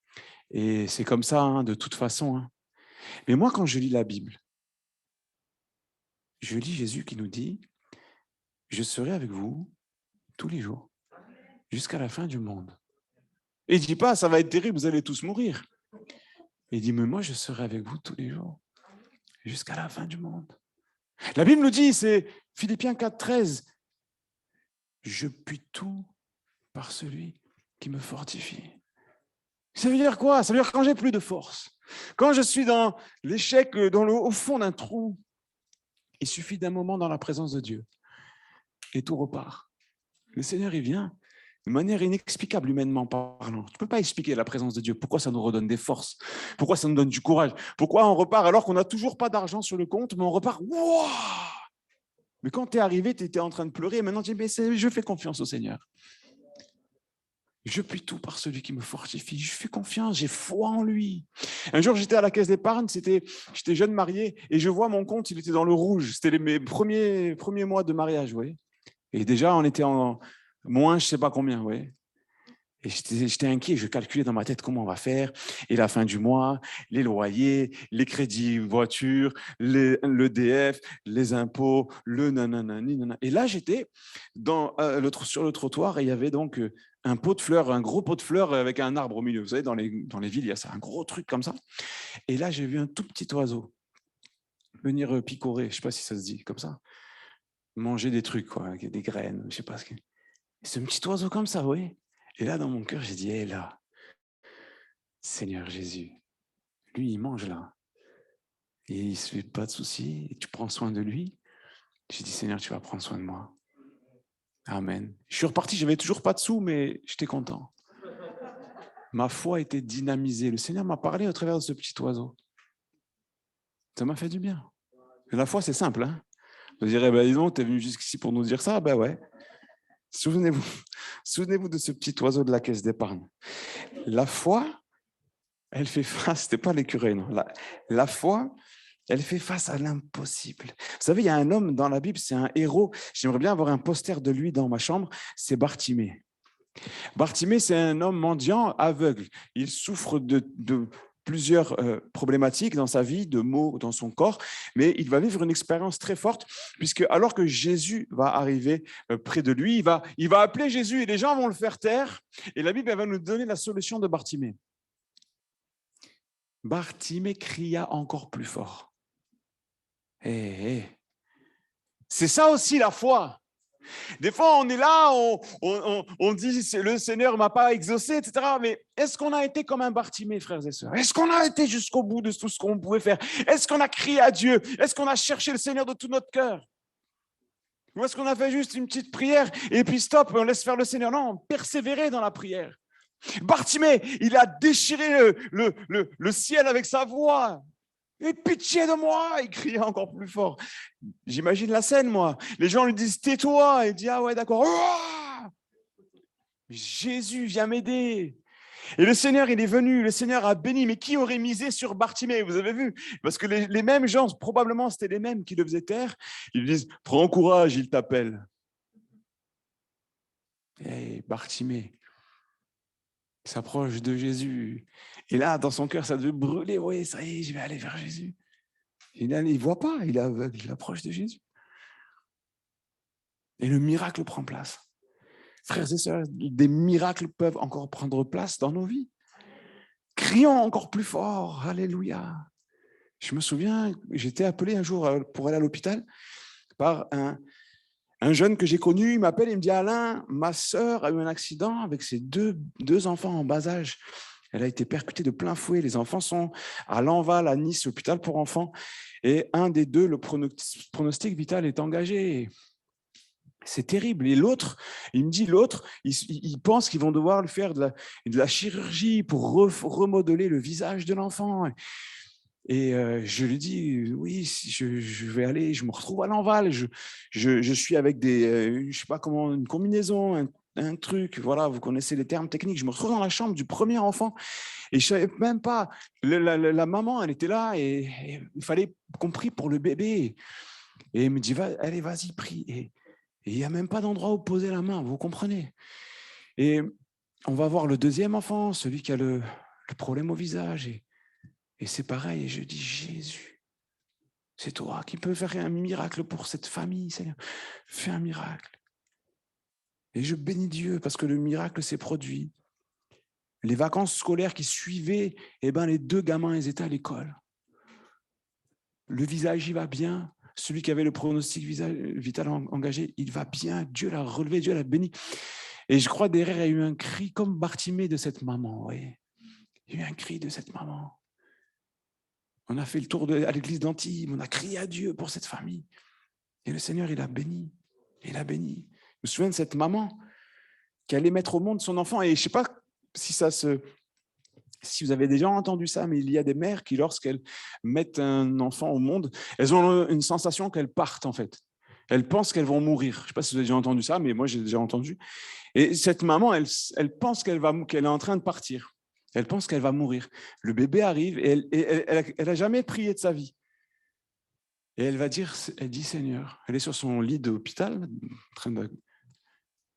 Et c'est comme ça, de toute façon. » Mais moi, quand je lis la Bible, je lis Jésus qui nous dit « Je serai avec vous tous les jours, jusqu'à la fin du monde. » Et il ne dit pas « Ça va être terrible, vous allez tous mourir. » Il dit « Mais moi, je serai avec vous tous les jours, jusqu'à la fin du monde. » La Bible nous dit, c'est Philippiens 4, 13. Je puis tout par celui qui me fortifie. Ça veut dire quoi? Ça veut dire quand j'ai plus de force, quand je suis dans l'échec, au fond d'un trou, il suffit d'un moment dans la présence de Dieu et tout repart. Le Seigneur, il vient de manière inexplicable, humainement parlant. Tu ne peux pas expliquer la présence de Dieu. Pourquoi ça nous redonne des forces? Pourquoi ça nous donne du courage? Pourquoi on repart alors qu'on n'a toujours pas d'argent sur le compte, mais on repart? Wow! Mais quand tu es arrivé, tu étais en train de pleurer, et maintenant tu dis, mais je fais confiance au Seigneur. Je puis tout par celui qui me fortifie. Je fais confiance, j'ai foi en lui. Un jour, j'étais à la caisse d'épargne, j'étais jeune marié, et je vois mon compte, il était dans le rouge. C'était mes premiers mois de mariage, vous voyez. Et déjà, on était en moins, je ne sais pas combien, vous voyez. Et j'étais inquiet, je calculais dans ma tête comment on va faire. Et la fin du mois, les loyers, les crédits voitures, l'EDF, les impôts, le nanana. Et là, j'étais sur le trottoir et il y avait donc un pot de fleurs, un gros pot de fleurs avec un arbre au milieu. Vous savez, dans les villes, il y a ça, un gros truc comme ça. Et là, j'ai vu un tout petit oiseau venir picorer, je ne sais pas si ça se dit comme ça, manger des trucs, quoi, des graines, je ne sais pas ce que. C'est un petit oiseau comme ça, vous voyez. Et là, dans mon cœur, j'ai dit, hé là, Seigneur Jésus, lui, il mange là. Et il ne se fait pas de soucis, et tu prends soin de lui. J'ai dit, Seigneur, tu vas prendre soin de moi. Amen. Je suis reparti, je n'avais toujours pas de sous, mais j'étais content. Ma foi était dynamisée. Le Seigneur m'a parlé au travers de ce petit oiseau. Ça m'a fait du bien. Et la foi, c'est simple. Hein, vous direz, dis donc, tu es venu jusqu'ici pour nous dire ça? Ben ouais. Souvenez-vous de ce petit oiseau de la caisse d'épargne. La foi, elle fait face, c'était pas l'écureuil, non. La foi, elle fait face à l'impossible. Vous savez, il y a un homme dans la Bible, c'est un héros. J'aimerais bien avoir un poster de lui dans ma chambre. C'est Bartimée. Bartimée, c'est un homme mendiant aveugle. Il souffre de plusieurs problématiques dans sa vie, de maux dans son corps, mais il va vivre une expérience très forte, puisque alors que Jésus va arriver près de lui, il va appeler Jésus et les gens vont le faire taire. Et la Bible elle va nous donner la solution de Bartimée. Bartimée cria encore plus fort. C'est ça aussi la foi. Des fois, on est là, on dit le Seigneur ne m'a pas exaucé, etc. Mais est-ce qu'on a été comme un Bartimée, frères et sœurs? Est-ce qu'on a été jusqu'au bout de tout ce qu'on pouvait faire? Est-ce qu'on a crié à Dieu? Est-ce qu'on a cherché le Seigneur de tout notre cœur? Ou est-ce qu'on a fait juste une petite prière et puis stop, on laisse faire le Seigneur? Non, persévérer dans la prière. Bartimée, il a déchiré le ciel avec sa voix. Et pitié de moi, il criait encore plus fort. J'imagine la scène, moi. Les gens lui disent, tais-toi. Il dit, ah ouais, d'accord. Oh, Jésus, viens m'aider. Et le Seigneur, il est venu, le Seigneur a béni. Mais qui aurait misé sur Bartimée? Vous avez vu? Parce que les mêmes gens, probablement c'était les mêmes qui le faisaient taire. Ils lui disent, prends courage, il t'appelle. Et Bartimée s'approche de Jésus. Et là, dans son cœur, ça devait brûler. Oui, ça y est, je vais aller vers Jésus. Et là, il ne voit pas, il est aveugle, il approche de Jésus. Et le miracle prend place. Frères et sœurs, des miracles peuvent encore prendre place dans nos vies. Crions encore plus fort, alléluia. Je me souviens, j'étais appelé un jour pour aller à l'hôpital par un jeune que j'ai connu. Il m'appelle, il me dit, Alain, ma sœur a eu un accident avec ses deux enfants en bas âge. Elle a été percutée de plein fouet. Les enfants sont à Lanval, à Nice, l'hôpital pour enfants. Et un des deux, le pronostic vital est engagé. C'est terrible. Et l'autre, il me dit, il pense qu'ils vont devoir lui faire de la chirurgie pour remodeler le visage de l'enfant. Et je lui dis, oui, je vais aller, je me retrouve à Lanval. Je suis avec je sais pas comment, une combinaison, un truc, voilà, vous connaissez les termes techniques. Je me retrouve dans la chambre du premier enfant et je savais même pas, la maman, elle était là et il fallait qu'on prie pour le bébé. Et elle me dit, allez, vas-y, prie. Et il n'y a même pas d'endroit où poser la main, vous comprenez? Et on va voir le deuxième enfant, celui qui a le problème au visage. Et c'est pareil, et je dis, Jésus, c'est toi qui peux faire un miracle pour cette famille, Seigneur. Fais un miracle. Et je bénis Dieu parce que le miracle s'est produit. Les vacances scolaires qui suivaient, les deux gamins, ils étaient à l'école. Le visage, il va bien. Celui qui avait le pronostic vital engagé, il va bien. Dieu l'a relevé, Dieu l'a béni. Et je crois derrière, il y a eu un cri comme Bartimée de cette maman. Oui. Il y a eu un cri de cette maman. On a fait le tour à l'église d'Antibes, on a crié à Dieu pour cette famille. Et le Seigneur, il a béni. Il a béni. Je me souviens de cette maman qui allait mettre au monde son enfant. Et je ne sais pas si vous avez déjà entendu ça, mais il y a des mères qui, lorsqu'elles mettent un enfant au monde, elles ont une sensation qu'elles partent, en fait. Elles pensent qu'elles vont mourir. Je ne sais pas si vous avez déjà entendu ça, mais moi, j'ai déjà entendu. Et cette maman, elle pense qu'elle est en train de partir. Elle pense qu'elle va mourir. Le bébé arrive et elle n'a jamais prié de sa vie. Et elle dit, Seigneur, elle est sur son lit d'hôpital,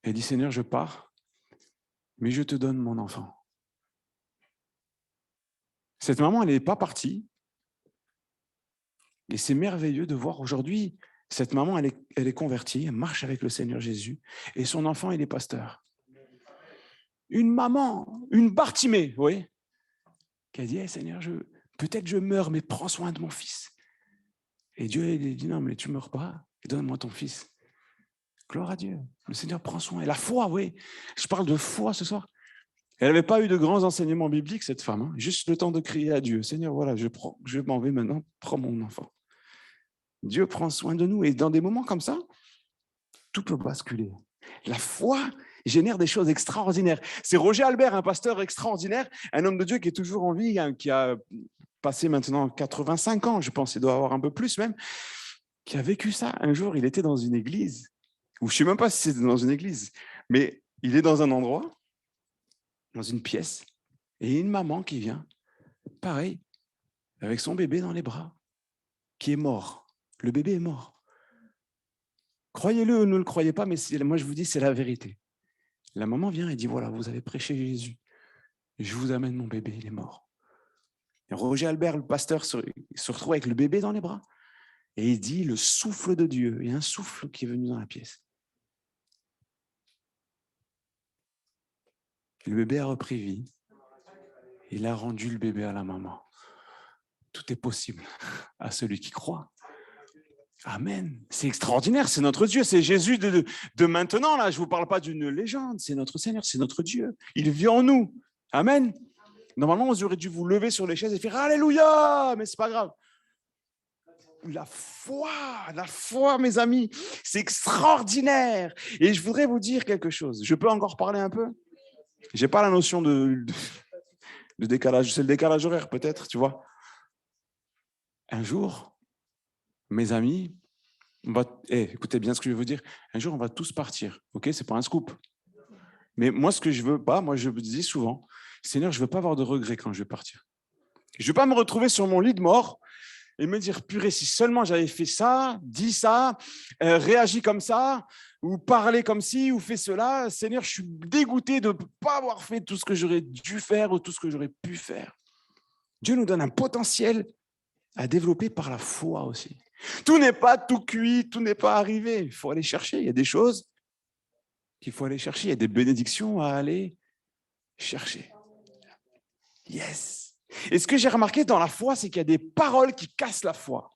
elle dit, Seigneur, je pars, mais je te donne mon enfant. Cette maman, elle n'est pas partie. Et c'est merveilleux de voir aujourd'hui, cette maman, elle est convertie, elle marche avec le Seigneur Jésus, et son enfant, il est pasteur. Une maman, une Bartimée, vous voyez, qui a dit, Seigneur, peut-être je meurs, mais prends soin de mon fils. Et Dieu il dit, non, mais tu ne meurs pas, donne-moi ton fils. Gloire à Dieu, le Seigneur prend soin. Et la foi, oui, je parle de foi ce soir. Elle n'avait pas eu de grands enseignements bibliques, cette femme, hein, juste le temps de crier à Dieu. Seigneur, voilà, je m'en vais maintenant, prends mon enfant. Dieu prend soin de nous. Et dans des moments comme ça, tout peut basculer. La foi génère des choses extraordinaires. C'est Roger Albert, un pasteur extraordinaire, un homme de Dieu qui est toujours en vie, hein, qui a passé maintenant 85 ans, je pense, il doit avoir un peu plus même, qui a vécu ça. Un jour, il était dans une église, ou je ne sais même pas si c'était dans une église, mais il est dans un endroit, dans une pièce, et il y a une maman qui vient, pareil, avec son bébé dans les bras, qui est mort. Le bébé est mort. Croyez-le ou ne le croyez pas, mais moi je vous dis, c'est la vérité. La maman vient et dit, voilà, vous avez prêché Jésus. Je vous amène mon bébé, il est mort. Et Roger Albert, le pasteur, se retrouve avec le bébé dans les bras. Et il dit, le souffle de Dieu. Il y a un souffle qui est venu dans la pièce. Le bébé a repris vie. Il a rendu le bébé à la maman. Tout est possible à celui qui croit. Amen. C'est extraordinaire, c'est notre Dieu, c'est Jésus de maintenant. Là, je ne vous parle pas d'une légende, c'est notre Seigneur, c'est notre Dieu. Il vit en nous. Amen. Normalement, vous auriez dû vous lever sur les chaises et faire Alléluia, mais ce n'est pas grave. La foi, mes amis, c'est extraordinaire. Et je voudrais vous dire quelque chose. Je peux encore parler un peu? Je n'ai pas la notion de décalage. C'est le décalage horaire, peut-être, tu vois. Un jour, mes amis, écoutez bien ce que je vais vous dire. Un jour, on va tous partir. Ok, c'est pas un scoop. Mais moi, ce que je veux pas, moi, je me dis souvent, Seigneur, je veux pas avoir de regrets quand je vais partir. Je veux pas me retrouver sur mon lit de mort et me dire, purée, si seulement j'avais fait ça, dit ça, réagi comme ça, ou parlé comme ci, ou fait cela. Seigneur, je suis dégoûté de ne pas avoir fait tout ce que j'aurais dû faire ou tout ce que j'aurais pu faire. Dieu nous donne un potentiel à développer par la foi aussi. Tout n'est pas tout cuit, tout n'est pas arrivé. Il faut aller chercher. Il y a des choses qu'il faut aller chercher. Il y a des bénédictions à aller chercher. Yes. Et ce que j'ai remarqué dans la foi, c'est qu'il y a des paroles qui cassent la foi.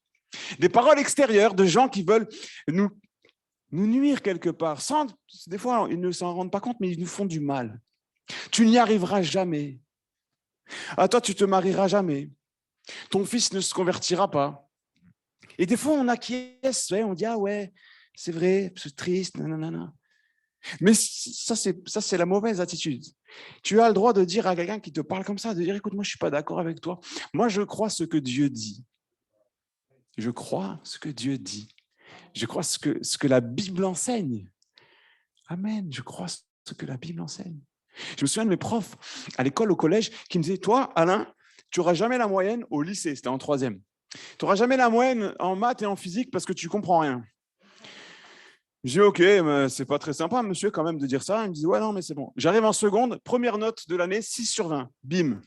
Des paroles extérieures de gens qui veulent nous nuire quelque part. Des fois, ils ne s'en rendent pas compte, mais ils nous font du mal. Tu n'y arriveras jamais. À toi, tu te marieras jamais. Ton fils ne se convertira pas. Et des fois, on acquiesce, on dit, ah ouais, c'est vrai, c'est triste, nanana. Mais ça, c'est la mauvaise attitude. Tu as le droit de dire à quelqu'un qui te parle comme ça, de dire, écoute, moi, je ne suis pas d'accord avec toi. Moi, je crois ce que Dieu dit. Je crois ce que Dieu dit. Je crois ce que la Bible enseigne. Amen, je crois ce que la Bible enseigne. Je me souviens de mes profs à l'école, au collège, qui me disaient, toi, Alain, tu n'auras jamais la moyenne au lycée, c'était en 3e. Tu n'auras jamais la moyenne en maths et en physique parce que tu ne comprends rien. Je dis, OK, mais ce n'est pas très sympa, monsieur, quand même, de dire ça. Il me dit, ouais, non, mais c'est bon. J'arrive en seconde, première note de l'année, 6 sur 20, bim.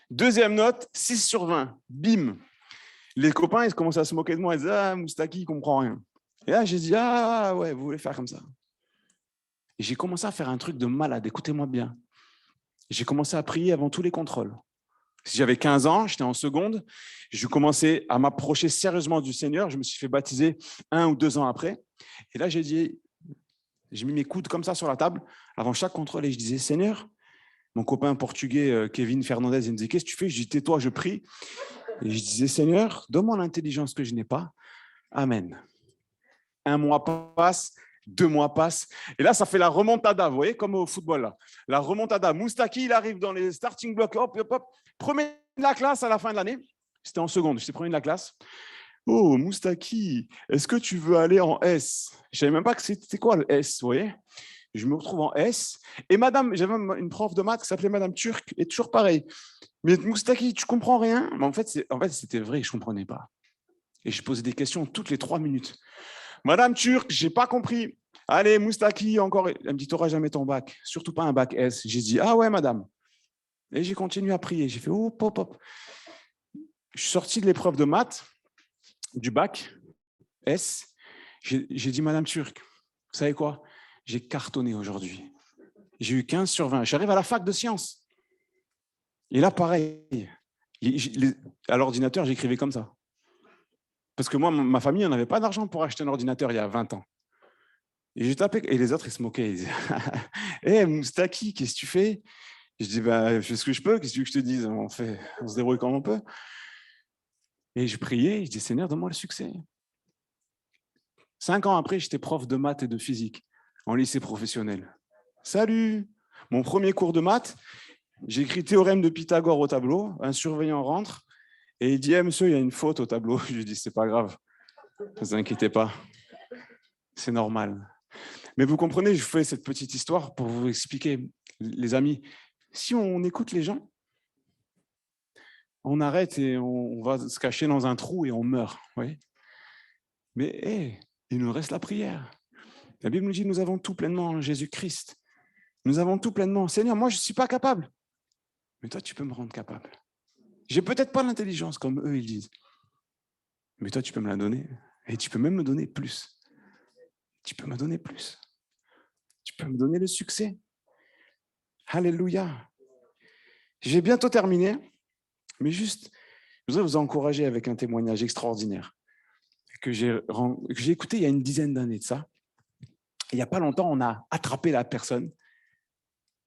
Deuxième note, 6 sur 20, bim. Les copains, ils commencent à se moquer de moi. Ils disent, ah, Moustaki, il ne comprend rien. Et là, j'ai dit, ah, ouais, vous voulez faire comme ça. Et j'ai commencé à faire un truc de malade, écoutez-moi bien. J'ai commencé à prier avant tous les contrôles. Si j'avais 15 ans, j'étais en seconde, je commençais à m'approcher sérieusement du Seigneur. Je me suis fait baptiser 1 ou 2 ans après. Et là, j'ai mis mes coudes comme ça sur la table avant chaque contrôle et je disais, Seigneur, mon copain portugais, Kevin Fernandez, il me disait, qu'est-ce que tu fais? Je dis, tais-toi, je prie. Et je disais, Seigneur, donne-moi l'intelligence que je n'ai pas. Amen. 1 mois passe, 2 mois passent. Et là, ça fait la remontada, vous voyez, comme au football. Là. La remontada. Moustaki, il arrive dans les starting blocks. Hop, hop, hop. Premier de la classe à la fin de l'année. C'était en seconde, j'étais premier de la classe. Oh, Moustaki, est-ce que tu veux aller en S? Je ne savais même pas que c'était quoi le S, vous voyez. Je me retrouve en S. Et j'avais une prof de maths qui s'appelait Madame Turc, et toujours pareil. Mais Moustaki, tu comprends rien? Mais en fait, c'était vrai, je ne comprenais pas. Et je posais des questions toutes les 3 minutes. Madame Turc, je n'ai pas compris. Allez, Moustaki, encore. Elle me dit, tu n'auras jamais ton bac, surtout pas un bac S. J'ai dit, ah ouais, madame. Et j'ai continué à prier. J'ai fait, hop, hop, hop. Je suis sorti de l'épreuve de maths, du bac S. J'ai dit, Madame Turc, vous savez quoi? J'ai cartonné aujourd'hui. J'ai eu 15 sur 20. J'arrive à la fac de sciences. Et là, pareil. À l'ordinateur, j'écrivais comme ça. Parce que moi, ma famille, on n'avait pas d'argent pour acheter un ordinateur il y a 20 ans. Et j'ai tapé, et les autres, ils se moquaient. Ils disaient, hé, Moustaki, qu'est-ce que tu fais? Je dis, je fais ce que je peux, qu'est-ce que tu veux que je te dise? On se débrouille comme on peut. Et je priais, je dis, Seigneur, donne-moi le succès. 5 ans après, j'étais prof de maths et de physique en lycée professionnel. Salut! Mon premier cours de maths, j'ai écrit théorème de Pythagore au tableau, un surveillant rentre, Et il dit, monsieur, il y a une faute au tableau. Je lui dis, c'est pas grave, ne vous inquiétez pas, c'est normal. Mais vous comprenez, je fais cette petite histoire pour vous expliquer, les amis, si on écoute les gens, on arrête et on va se cacher dans un trou et on meurt. Oui. Mais il nous reste la prière. La Bible nous dit, nous avons tout pleinement en Jésus-Christ. Nous avons tout pleinement. Seigneur, moi, je ne suis pas capable. Mais toi, tu peux me rendre capable. J'ai peut-être pas l'intelligence comme eux, ils disent. Mais toi, tu peux me la donner. Et tu peux même me donner plus. Tu peux me donner plus. Tu peux me donner le succès. Alléluia. J'ai bientôt terminé, mais juste, je voudrais vous encourager avec un témoignage extraordinaire que j'ai écouté il y a une dizaine d'années de ça. Il n'y a pas longtemps, on a attrapé la personne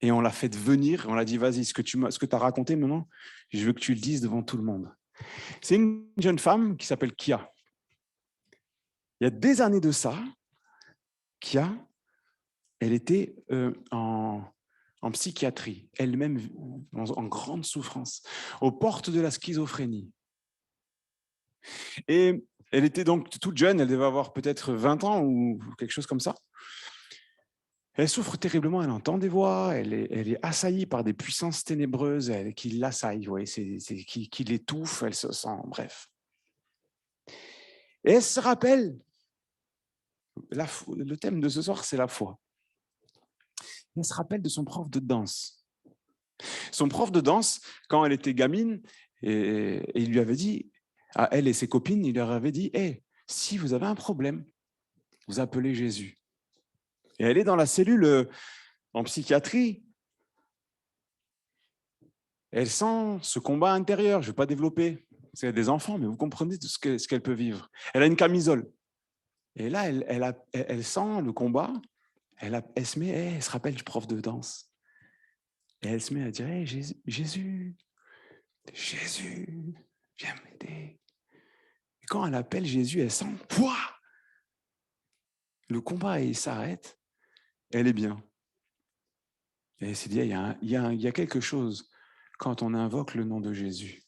et on l'a fait venir. On l'a dit, vas-y, ce que tu as raconté maintenant, je veux que tu le dises devant tout le monde. C'est une jeune femme qui s'appelle Kia. Il y a des années de ça, Kia, elle était en psychiatrie, elle-même en grande souffrance, aux portes de la schizophrénie. Et elle était donc toute jeune, elle devait avoir peut-être 20 ans ou quelque chose comme ça. Elle souffre terriblement, elle entend des voix, elle est assaillie par des puissances ténébreuses qui l'assaillent, qui l'étouffent, elle se sent, bref. Et elle se rappelle, le thème de ce soir, c'est la foi. Elle se rappelle de son prof de danse. Son prof de danse, quand elle était gamine, et il lui avait dit, à elle et ses copines, il leur avait dit, hey, si vous avez un problème, vous appelez Jésus. Et elle est dans la cellule en psychiatrie. Elle sent ce combat intérieur. Je ne vais pas développer. C'est des enfants, mais vous comprenez ce qu'elle peut vivre. Elle a une camisole. Et là, elle sent le combat. Elle se rappelle du prof de danse. Et elle se met à dire, hey, Jésus, viens m'aider. Et quand elle appelle Jésus, elle sent, pouah, le combat, il s'arrête. Elle est bien. Et elle s'est dit, il y a quelque chose quand on invoque le nom de Jésus.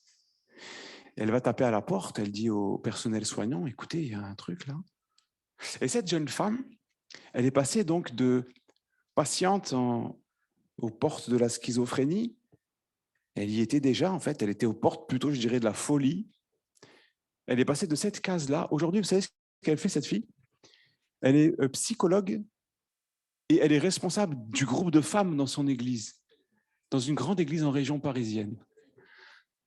Elle va taper à la porte, elle dit au personnel soignant, écoutez, il y a un truc là. Et cette jeune femme, elle est passée donc de patiente aux portes de la schizophrénie. Elle y était déjà, en fait, elle était aux portes plutôt, je dirais, de la folie. Elle est passée de cette case-là. Aujourd'hui, vous savez ce qu'elle fait, cette fille? Elle est psychologue et elle est responsable du groupe de femmes dans son église, dans une grande église en région parisienne.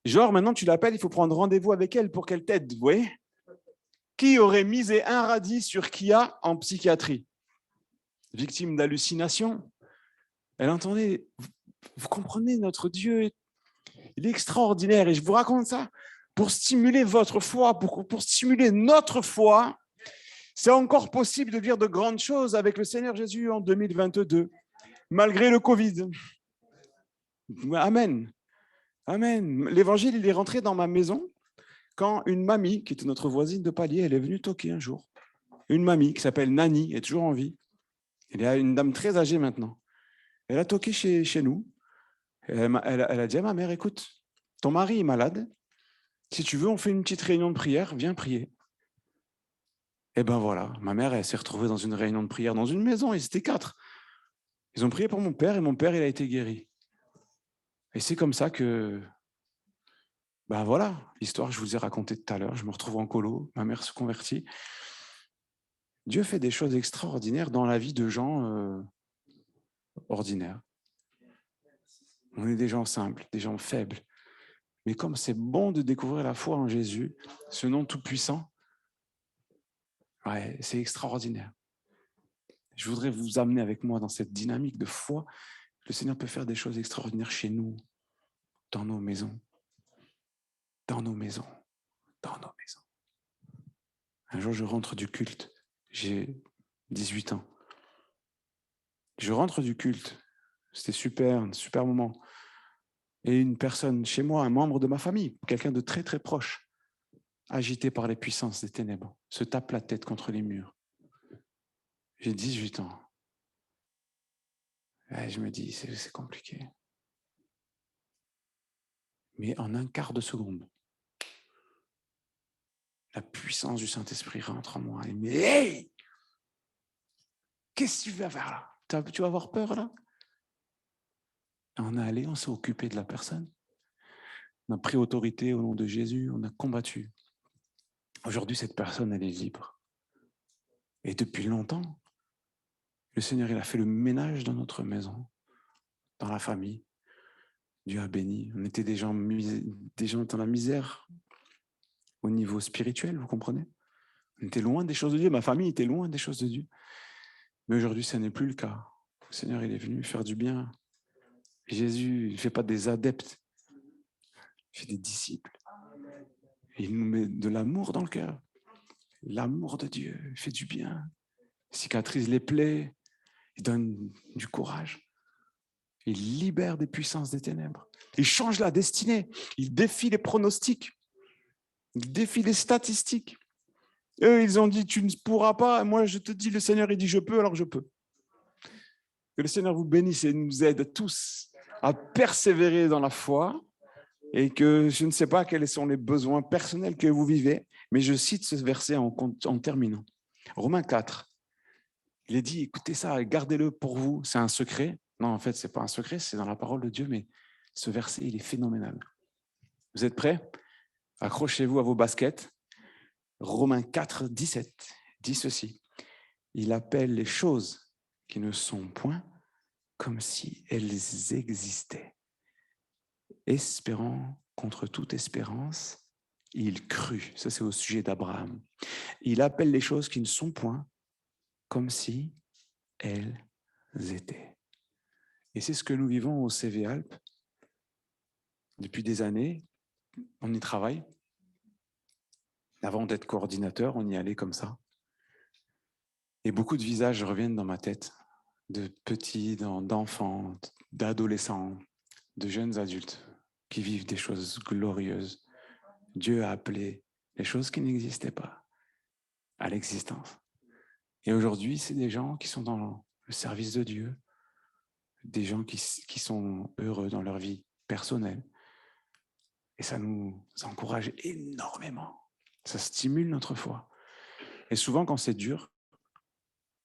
Genre, maintenant, tu l'appelles, il faut prendre rendez-vous avec elle pour qu'elle t'aide, vous voyez? Qui aurait misé un radis sur Kia en psychiatrie? Victime d'hallucinations. Elle entendait, vous comprenez, notre Dieu, il est extraordinaire. Et je vous raconte ça pour stimuler votre foi, pour stimuler notre foi. C'est encore possible de dire de grandes choses avec le Seigneur Jésus en 2022, malgré le Covid. Amen. Amen. L'évangile, il est rentré dans ma maison quand une mamie, qui était notre voisine de palier, elle est venue toquer un jour. Une mamie qui s'appelle Nani, elle est toujours en vie. Elle est une dame très âgée maintenant. Elle a toqué chez nous. Elle a dit à ma mère, écoute, ton mari est malade. Si tu veux, on fait une petite réunion de prière. Viens prier. Et ben voilà, ma mère, elle s'est retrouvée dans une réunion de prière dans une maison. Ils étaient 4. Ils ont prié pour mon père et mon père, il a été guéri. Et c'est comme ça que, ben voilà, l'histoire que je vous ai racontée tout à l'heure. Je me retrouve en colo, ma mère se convertit. Dieu fait des choses extraordinaires dans la vie de gens ordinaires. On est des gens simples, des gens faibles. Mais comme c'est bon de découvrir la foi en Jésus, ce nom tout-puissant, ouais, c'est extraordinaire. Je voudrais vous amener avec moi dans cette dynamique de foi. Le Seigneur peut faire des choses extraordinaires chez nous, dans nos maisons, dans nos maisons, dans nos maisons. Un jour, je rentre du culte. J'ai 18 ans. Je rentre du culte. C'était super, un super moment. Et une personne chez moi, un membre de ma famille, quelqu'un de très très proche, agité par les puissances des ténèbres, se tape la tête contre les murs. J'ai 18 ans. Et je me dis, c'est compliqué. Mais en un quart de seconde, la puissance du Saint-Esprit rentre en moi. Il me dit, hey, qu'est-ce que tu vas faire là? Tu vas avoir peur là? Et on est allé, on s'est occupé de la personne. On a pris autorité au nom de Jésus, on a combattu. Aujourd'hui, cette personne, elle est libre. Et depuis longtemps, le Seigneur, il a fait le ménage dans notre maison, dans la famille. Dieu a béni. On était des gens dans la misère au niveau spirituel, vous comprenez? On était loin des choses de Dieu. Ma famille était loin des choses de Dieu. Mais aujourd'hui, ce n'est plus le cas. Le Seigneur, il est venu faire du bien. Et Jésus, il ne fait pas des adeptes, il fait des disciples. Et il nous met de l'amour dans le cœur. L'amour de Dieu, il fait du bien. Il cicatrise les plaies, il donne du courage. Il libère des puissances des ténèbres. Il change la destinée. Il défie les pronostics. Il défie les statistiques. Eux, ils ont dit, tu ne pourras pas. Moi, je te dis, le Seigneur, il dit, je peux, alors je peux. Que le Seigneur vous bénisse et nous aide tous à persévérer dans la foi et que je ne sais pas quels sont les besoins personnels que vous vivez, mais je cite ce verset en terminant. Romains 4. Il est dit, écoutez ça, gardez-le pour vous. C'est un secret. Non, en fait, ce n'est pas un secret, c'est dans la parole de Dieu, mais ce verset, il est phénoménal. Vous êtes prêts? Accrochez-vous à vos baskets. Romains 4, 17 dit ceci. Il appelle les choses qui ne sont point comme si elles existaient. Espérant contre toute espérance, il crut. Ça, c'est au sujet d'Abraham. Il appelle les choses qui ne sont point comme si elles étaient. Et c'est ce que nous vivons au CV Alpes. Depuis des années, on y travaille. Avant d'être coordinateur, on y allait comme ça. Et beaucoup de visages reviennent dans ma tête, de petits, d'enfants, d'adolescents, de jeunes adultes qui vivent des choses glorieuses. Dieu a appelé les choses qui n'existaient pas à l'existence. Et aujourd'hui, c'est des gens qui sont dans le service de Dieu, des gens qui sont heureux dans leur vie personnelle. Et ça nous encourage énormément. Ça stimule notre foi. Et souvent, quand c'est dur,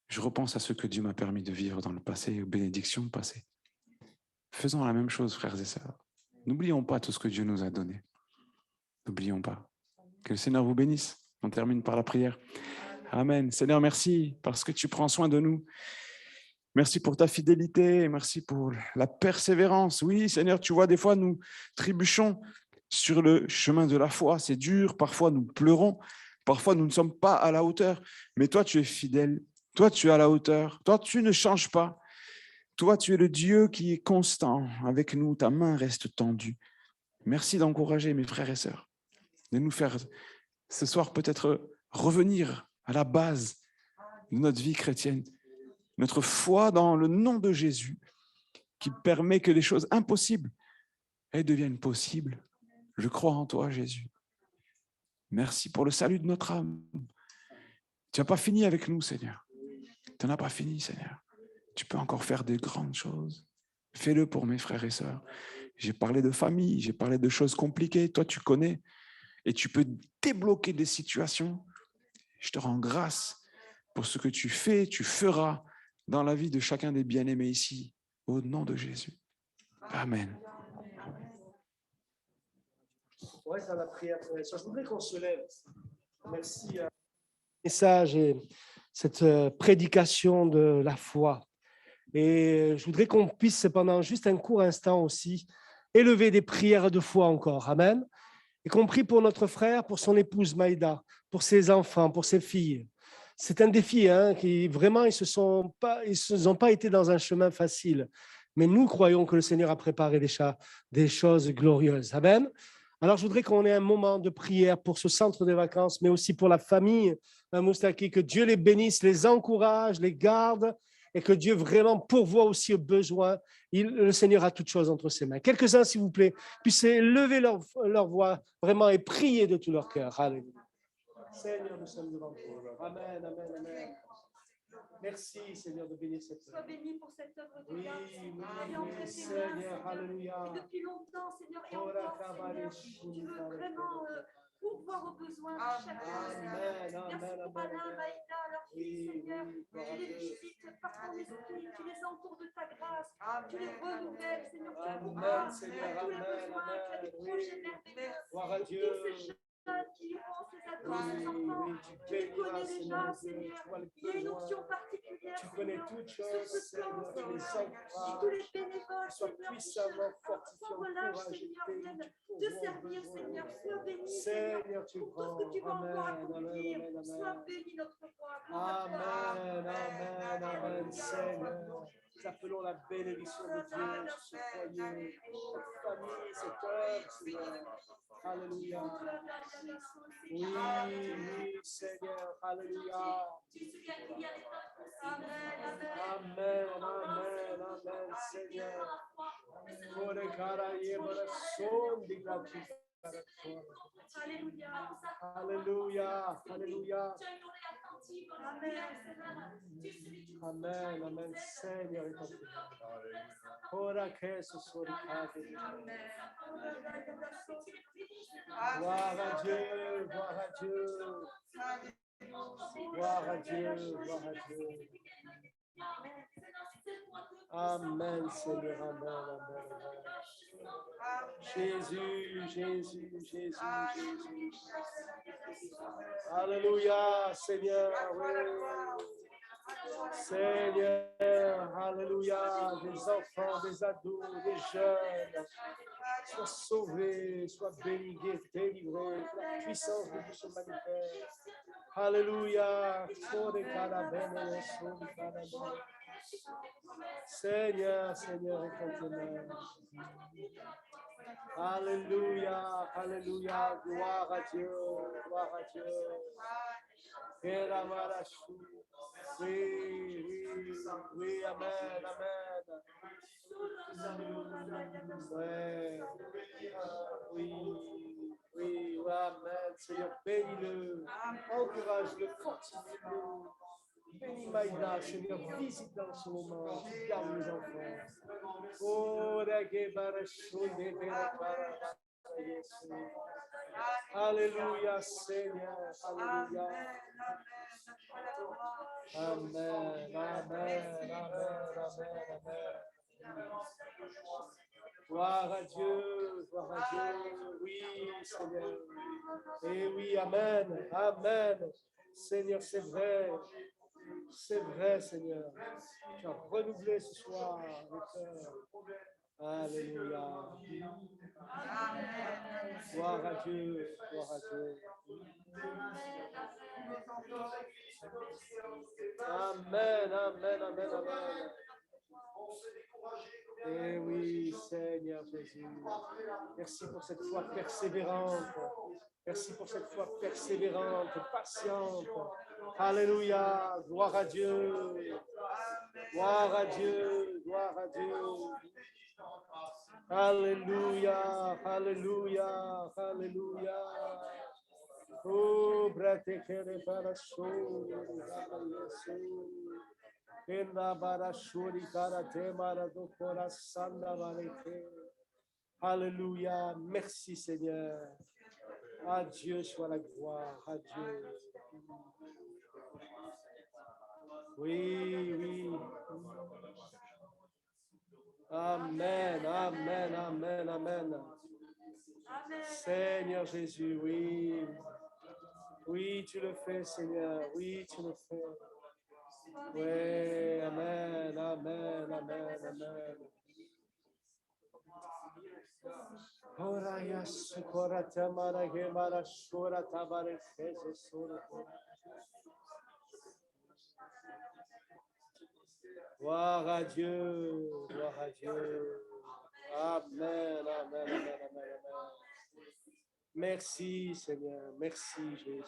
je repense à ce que Dieu m'a permis de vivre dans le passé, aux bénédictions passées. Faisons la même chose, frères et sœurs. N'oublions pas tout ce que Dieu nous a donné. N'oublions pas. Que le Seigneur vous bénisse. On termine par la prière. Amen. Seigneur, merci parce que tu prends soin de nous. Merci pour ta fidélité. Merci pour la persévérance. Oui, Seigneur, tu vois, des fois, nous trébuchons sur le chemin de la foi. C'est dur. Parfois, nous pleurons. Parfois, nous ne sommes pas à la hauteur. Mais toi, tu es fidèle. Toi, tu es à la hauteur. Toi, tu ne changes pas. Toi, tu es le Dieu qui est constant avec nous. Ta main reste tendue. Merci d'encourager mes frères et sœurs, de nous faire ce soir peut-être revenir à la base de notre vie chrétienne, notre foi dans le nom de Jésus qui permet que les choses impossibles elles deviennent possibles. Je crois en toi, Jésus. Merci pour le salut de notre âme. Tu n'as pas fini avec nous, Seigneur. Tu n'en as pas fini, Seigneur. Tu peux encore faire de grandes choses. Fais-le pour mes frères et sœurs. J'ai parlé de famille, j'ai parlé de choses compliquées. Toi, tu connais. Et tu peux débloquer des situations. Je te rends grâce pour ce que tu fais, tu feras dans la vie de chacun des bien-aimés ici, au nom de Jésus. Amen. Ouais, ça la prière. Je voudrais qu'on se lève. Merci à message et cette prédication de la foi. Et je voudrais qu'on puisse, pendant juste un court instant aussi, élever des prières de foi encore. Amen. Y compris pour notre frère, pour son épouse Maïda, pour ses enfants, pour ses filles. C'est un défi, qui vraiment, ils ne ont pas été dans un chemin facile. Mais nous croyons que le Seigneur a préparé des choses glorieuses. Amen. Alors, je voudrais qu'on ait un moment de prière pour ce centre de vacances, mais aussi pour la famille Moustaki, que Dieu les bénisse, les encourage, les garde, et que Dieu vraiment pourvoie aussi aux besoins. Le Seigneur a toutes choses entre ses mains. Quelques-uns, s'il vous plaît, puissent lever leur voix vraiment et prier de tout leur cœur. Alléluia. Seigneur, nous sommes devant toi. Amen, amen, amen. Merci, Seigneur, de bénir cette œuvre. Sois béni pour cette œuvre de Oui, grâce. oui, Et entre tes mains, Seigneur, alléluia. Et depuis longtemps, Seigneur, et encore, Seigneur, tu veux vraiment pourvoir voir aux besoins de chacun, Seigneur. Merci pour Alain, Maïda, leur fille, Seigneur. Tu les visites par ton esprit, tu les entoures de ta grâce, tu les renouvelles, Seigneur. Tu pourras Seigneur, tous les amen, besoins, tu as des projets merveilleux. Gloire à Pour Dieu. tous ces jeunes qui iront, ces ados, ces enfants, tu les connais déjà, Seigneur. Il y a une onction particulière, Tu connais Seigneur, toutes sur choses, ce plan, Seigneur, tu les Seigneur. encourages. Tous les bénévoles, Sois Seigneur, qui puissamment cherchent fortifié, sans relâche, encouragé, Seigneur, béni, viennent tu te pourvois servir, besoin. Seigneur. Sois béni, Seigneur, Seigneur, tu pour tout ce que tu vas prends. encore Amen, accomplir. amen, amen, Sois amen. béni, notre roi. Gloire à toi. Amen, amen, amen, Seigneur. Nous appelons la bénédiction de Dieu sur ce foyer, cette famille, cette œuvre, Seigneur. Alléluia. Oui, oui, Seigneur. Alléluia. Amen, amen, amen, Seigneur. Ore cara yebara son di grati. Alléluia. Alléluia, alléluia. Amen, amen, Seigneur est en toi. Ora che so soricate. Gloire à Dieu, gloire à Dieu. Gloire à Dieu, gloire à Dieu. Amen, Seigneur, amen, amen, amen. Jésus, Jésus, Jésus, Jésus. Alléluia, Seigneur, oui. Seigneur, alléluia, des enfants, des ados, des jeunes, sois sauvés, sois bénis, délivrés, que la puissance de Dieu se manifeste. Alléluia, Seigneur, Seigneur, est en tes mains. Alléluia, alléluia, gloire à Dieu, gloire à Dieu. Oui, oui, oui, amen, amen. Ouais. Oui, oui, oui, amen. Seigneur, bénis-le, encourage-le, fortifie-le. Bénis Maïda, Seigneur, visite dans ce moment, garde les enfants. Oh, alléluia, Seigneur, alléluia. Amen, amen, amen, amen, amen. Gloire à Dieu, gloire à Dieu. Oui, Seigneur. Et oui, amen, amen. Seigneur, c'est vrai. C'est vrai, Seigneur. Tu as renouvelé ce soir le cœur. Alléluia. Gloire à Dieu, gloire à Dieu. Amen, amen, amen, amen. Et oui, Seigneur Jésus. Merci pour cette foi persévérante. Merci pour cette foi persévérante, patiente. Alléluia. Gloire à Dieu. Gloire à Dieu. Gloire à Dieu. Alléluia. Alléluia. Alléluia. Oh, brate kere parasho. Enda barashuri karate marado korasanda bareke. Alléluia. Merci Seigneur. À Dieu soit la gloire. À Dieu. Oui, oui. Amen, amen, amen, amen. Seigneur Jésus, oui. Oui, tu le fais, Seigneur. Oui, tu le fais. Oui, amen, amen, amen, amen. Oraya sukora tamara gemara shora tabare feze sora. Gloire à Dieu, gloire à Dieu. Amen, amen, amen, amen, amen. Merci Seigneur, merci Jésus.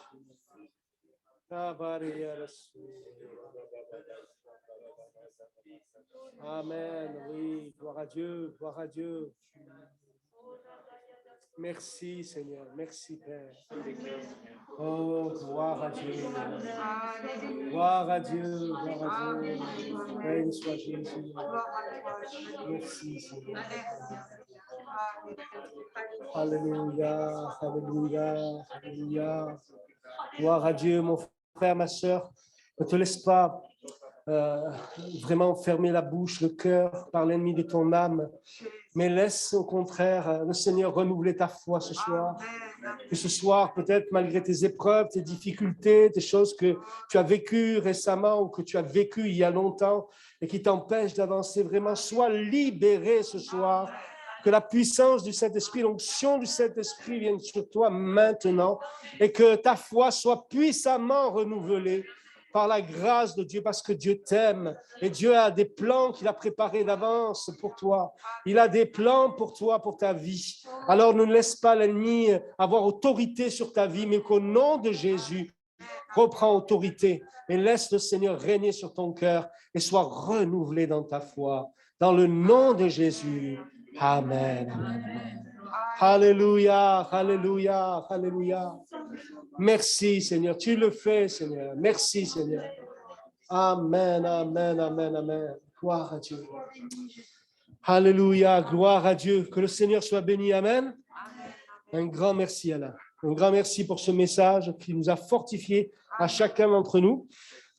Amen, oui, gloire à Dieu, gloire à Dieu. Merci Seigneur, merci Père. Oh, gloire à Dieu. Gloire à Dieu, gloire à Dieu. Béni soit Jésus. Merci Seigneur. Alléluia, alléluia, alléluia. Gloire à Dieu, mon frère, ma sœur. Ne te laisse pas vraiment fermer la bouche, le cœur par l'ennemi de ton âme, mais laisse au contraire le Seigneur renouveler ta foi ce soir. Que ce soir, peut-être malgré tes épreuves, tes difficultés, des choses que tu as vécues récemment ou que tu as vécues il y a longtemps et qui t'empêchent d'avancer vraiment, sois libéré ce soir. Que la puissance du Saint-Esprit, l'onction du Saint-Esprit vienne sur toi maintenant et que ta foi soit puissamment renouvelée par la grâce de Dieu, parce que Dieu t'aime et Dieu a des plans qu'il a préparés d'avance pour toi. Il a des plans pour toi, pour ta vie. Alors ne laisse pas l'ennemi avoir autorité sur ta vie, mais qu'au nom de Jésus, reprends autorité et laisse le Seigneur régner sur ton cœur et sois renouvelé dans ta foi. Dans le nom de Jésus. Amen. Amen, amen. Alléluia, alléluia, alléluia. Merci Seigneur, tu le fais Seigneur. Merci Seigneur. Amen, amen, amen, amen. Gloire à Dieu. Alléluia, gloire à Dieu. Que le Seigneur soit béni. Amen. Un grand merci Alain. Un grand merci pour ce message qui nous a fortifiés à chacun d'entre nous.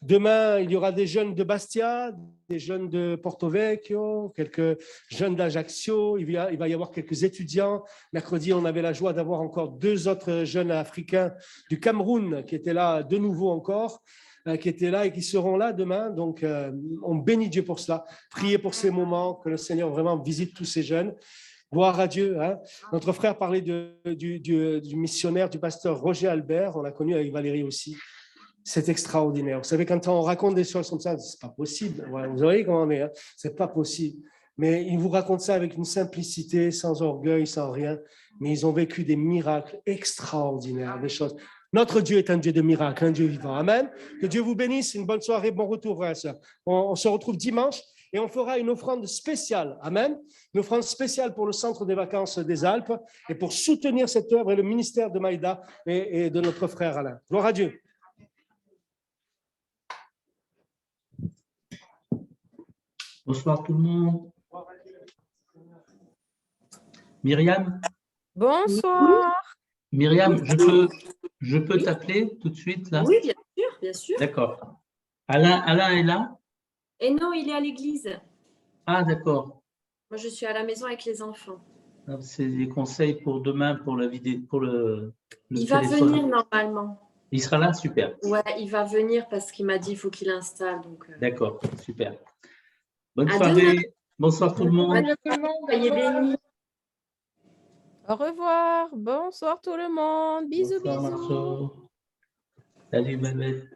Demain, il y aura des jeunes de Bastia, des jeunes de Porto Vecchio, quelques jeunes d'Ajaccio. Il va y avoir quelques étudiants. Mercredi, on avait la joie d'avoir encore 2 autres jeunes africains du Cameroun qui étaient là de nouveau encore, qui étaient là et qui seront là demain. Donc, on bénit Dieu pour cela. Priez pour ces moments, que le Seigneur vraiment visite tous ces jeunes. Gloire à Dieu. Hein. Notre frère parlait du missionnaire, du pasteur Roger Albert. On l'a connu avec Valérie aussi. C'est extraordinaire. Vous savez, quand on raconte des choses comme ça, c'est pas possible. Ouais, vous voyez comment on est, hein? C'est pas possible. Mais ils vous racontent ça avec une simplicité, sans orgueil, sans rien. Mais ils ont vécu des miracles extraordinaires, des choses. Notre Dieu est un Dieu de miracles, un Dieu vivant. Amen. Que Dieu vous bénisse. Une bonne soirée, bon retour, frères et sœurs. On se retrouve dimanche et on fera une offrande spéciale. Amen. Une offrande spéciale pour le centre des vacances des Alpes et pour soutenir cette œuvre et le ministère de Maïda et de notre frère Alain. Gloire à Dieu. Bonsoir tout le monde. Myriam? Bonsoir. Myriam, je peux t'appeler tout de suite là? Oui, bien sûr. D'accord. Alain est là? Et non, il est à l'église. Ah, d'accord. Moi, je suis à la maison avec les enfants. C'est des conseils pour demain, pour la vidéo, pour le Il va téléphone. venir normalement. Il sera là? Super. Ouais, il va venir parce qu'il m'a dit qu'il faut qu'il installe. D'accord, super. Bonne À soirée. demain. Bonsoir tout le monde. Soyez bénis. Au revoir. Bonsoir tout le monde. Bisous, Bonsoir, bisous. Marceau. Salut, Babette.